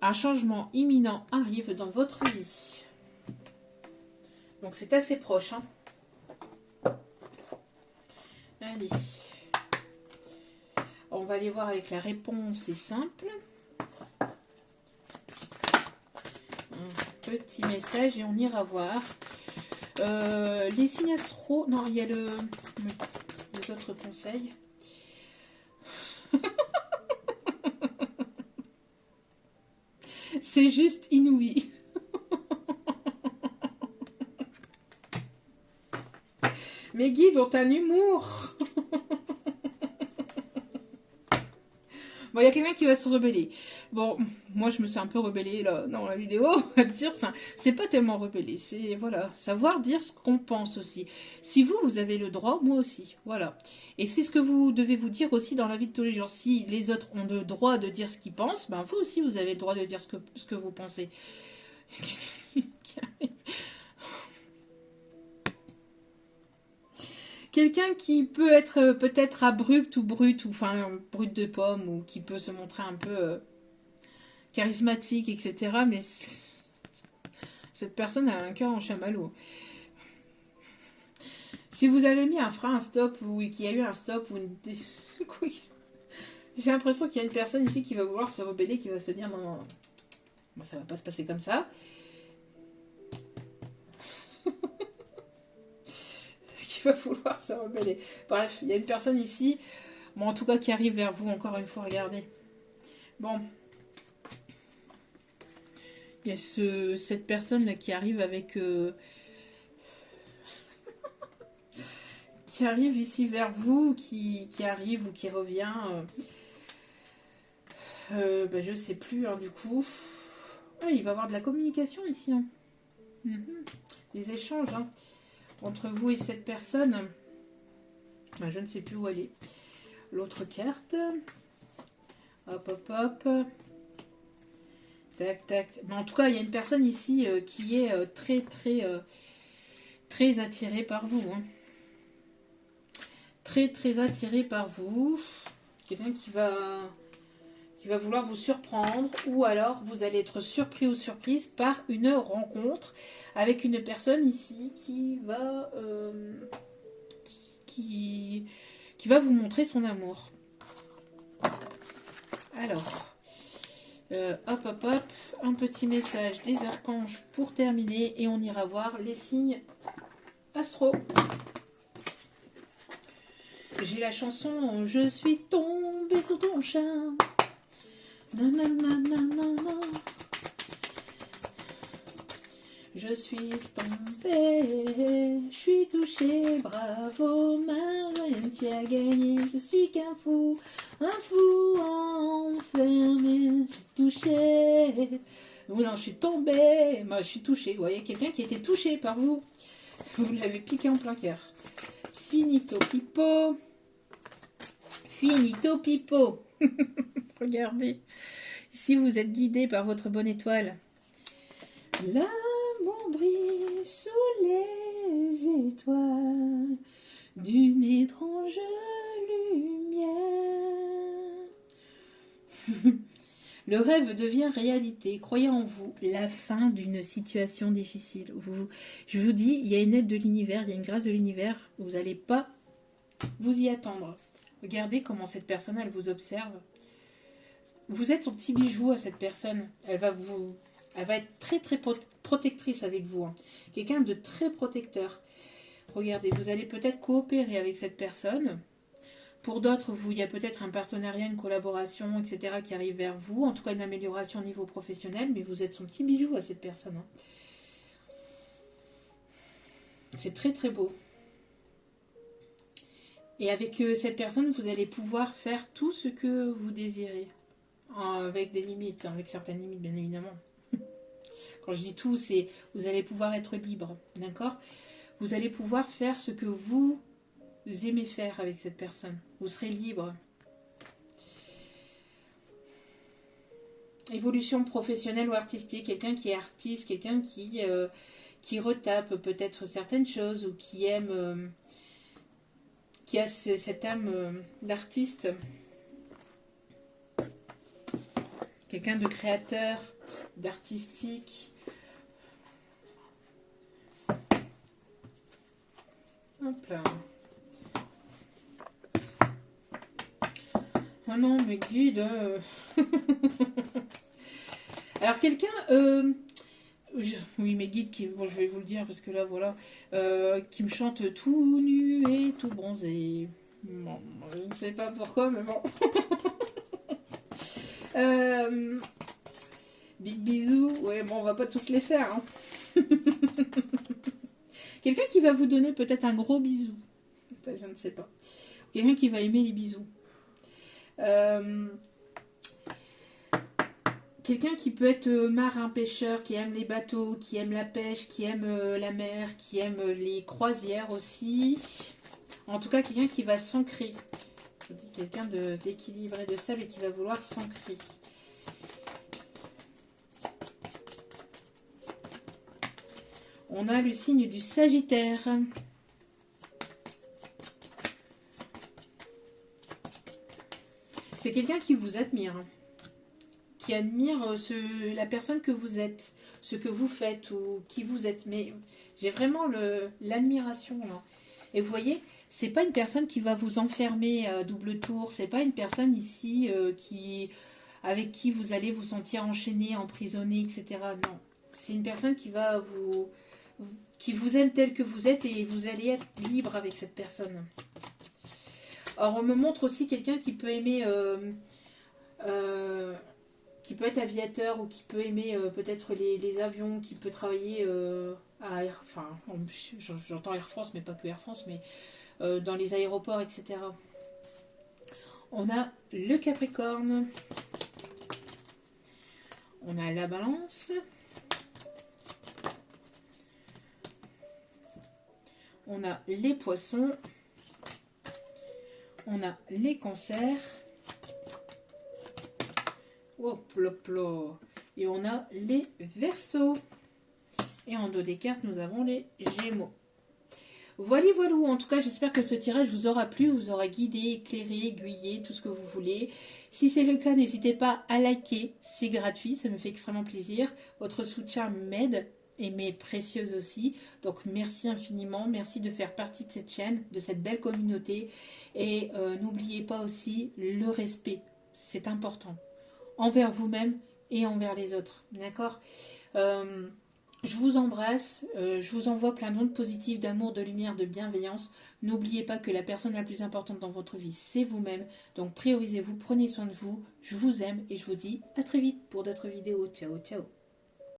Un changement imminent arrive dans votre vie. Donc c'est assez proche, hein. Allez, on va aller voir avec la réponse, c'est simple. Un petit message et on ira voir. Les signes astro, non, il y a les autres conseils. C'est juste inouï. Mes guides ont un humour. Bon, il y a quelqu'un qui va se rebeller. Bon, moi je me suis un peu rebellée là dans la vidéo, on va dire, c'est pas tellement rebellé, c'est voilà, savoir dire ce qu'on pense aussi. Si vous, vous avez le droit, moi aussi, voilà. Et c'est ce que vous devez vous dire aussi dans la vie de tous les jours. Si les autres ont le droit de dire ce qu'ils pensent, ben vous aussi vous avez le droit de dire ce que vous pensez. Quelqu'un qui peut être peut-être abrupt ou brut, ou enfin brut de pomme, ou qui peut se montrer un peu charismatique, etc. Mais cette personne a un cœur en chamallow. Si vous avez mis un frein, un stop, ou qu'il y a eu un stop, ou une... J'ai l'impression qu'il y a une personne ici qui va vouloir se rebeller, qui va se dire non, non, ça va pas se passer comme ça. Qui va vouloir se rebeller. Bref, il y a une personne ici, bon, en tout cas qui arrive vers vous, encore une fois, regardez. Bon. Il y a cette personne là qui arrive avec... qui arrive ici vers vous, qui arrive ou qui revient. Ben, je sais plus, hein, du coup. Ah, il va y avoir de la communication ici. Hein. Des échanges hein, entre vous et cette personne. Ben, je ne sais plus où elle est. L'autre carte. Hop, hop, hop. Tac, tac. Mais en tout cas, il y a une personne ici qui est très attirée par vous. Hein. Très attirée par vous. Quelqu'un qui va vouloir vous surprendre. Ou alors, vous allez être surpris ou surprise par une rencontre avec une personne ici qui va vous montrer son amour. Alors... hop, hop, hop, un petit message des archanges pour terminer et on ira voir les signes astro. J'ai la chanson Je suis tombée sous ton charme. Nanana. Je suis tombée, je suis touchée, bravo Marlène, tu as gagné, je suis qu'un fou enfermé, je suis touchée. Oui, non, je suis tombée, moi je suis touchée. Vous voyez, quelqu'un qui était touché par vous, vous l'avez piqué en plein cœur. Finito pipo. Finito pipo. Regardez, si vous êtes guidé par votre bonne étoile. L'amour brille sous les étoiles d'une étrange lumière. Le rêve devient réalité. Croyez en vous, la fin d'une situation difficile. Je vous dis, il y a une aide de l'univers, il y a une grâce de l'univers. Vous n'allez pas vous y attendre. Regardez comment cette personne, elle vous observe. Vous êtes son petit bijou à cette personne. Elle va être très protectrice avec vous. Hein. Quelqu'un de très protecteur. Regardez, vous allez peut-être coopérer avec cette personne. Pour d'autres, il y a peut-être un partenariat, une collaboration, etc. qui arrive vers vous. En tout cas, une amélioration au niveau professionnel. Mais vous êtes son petit bijou à cette personne. Hein. C'est très beau. Et avec cette personne, vous allez pouvoir faire tout ce que vous désirez. Avec des limites, avec certaines limites, bien évidemment. Quand je dis tout, c'est vous allez pouvoir être libre, d'accord? Vous allez pouvoir faire ce que vous aimez faire avec cette personne. Vous serez libre. Évolution professionnelle ou artistique, quelqu'un qui est artiste, quelqu'un qui retape peut-être certaines choses ou qui aime, qui a cette âme d'artiste. Quelqu'un de créateur, d'artistique. Hop là. Oh non, mes guides. Alors quelqu'un... oui, mes guides, bon, je vais vous le dire parce que là, voilà, qui me chante tout nu et tout bronzé. Bon, je ne sais pas pourquoi, mais bon. Big bisous. Ouais, bon, on va pas tous les faire. Hein. Quelqu'un qui va vous donner peut-être un gros bisou. Je ne sais pas. Quelqu'un qui va aimer les bisous. Quelqu'un qui peut être marin, pêcheur, qui aime les bateaux, qui aime la pêche, qui aime la mer, qui aime les croisières aussi. En tout cas, quelqu'un qui va s'ancrer. Je dis quelqu'un d'équilibré, de stable et qui va vouloir s'ancrer. On a le signe du Sagittaire. C'est quelqu'un qui vous admire, qui admire la personne que vous êtes, ce que vous faites ou qui vous êtes. Mais j'ai vraiment l'admiration là. Et vous voyez, c'est pas une personne qui va vous enfermer à double tour. C'est pas une personne ici avec qui vous allez vous sentir enchaîné, emprisonné, etc. Non, c'est une personne qui vous aime tel que vous êtes et vous allez être libre avec cette personne. Alors on me montre aussi quelqu'un qui peut aimer, qui peut être aviateur ou qui peut aimer peut-être les avions, qui peut travailler enfin j'entends Air France mais pas que Air France, mais dans les aéroports, etc. On a le Capricorne, on a la Balance, on a les Poissons, on a les Cancers, hop, hop, hop, et on a les Verseaux. Et en dos des cartes, nous avons les Gémeaux. Voilà, voilà. En tout cas, j'espère que ce tirage vous aura plu, vous aura guidé, éclairé, aiguillé, tout ce que vous voulez. Si c'est le cas, n'hésitez pas à liker, c'est gratuit, ça me fait extrêmement plaisir. Votre soutien m'aide et m'est précieuse aussi. Donc merci infiniment, merci de faire partie de cette chaîne, de cette belle communauté. Et n'oubliez pas aussi le respect, c'est important, envers vous-même et envers les autres, d'accord. Je vous embrasse, je vous envoie plein d'ondes positives, d'amour, de lumière, de bienveillance. N'oubliez pas que la personne la plus importante dans votre vie, c'est vous-même. Donc priorisez-vous, prenez soin de vous. Je vous aime et je vous dis à très vite pour d'autres vidéos. Ciao, ciao.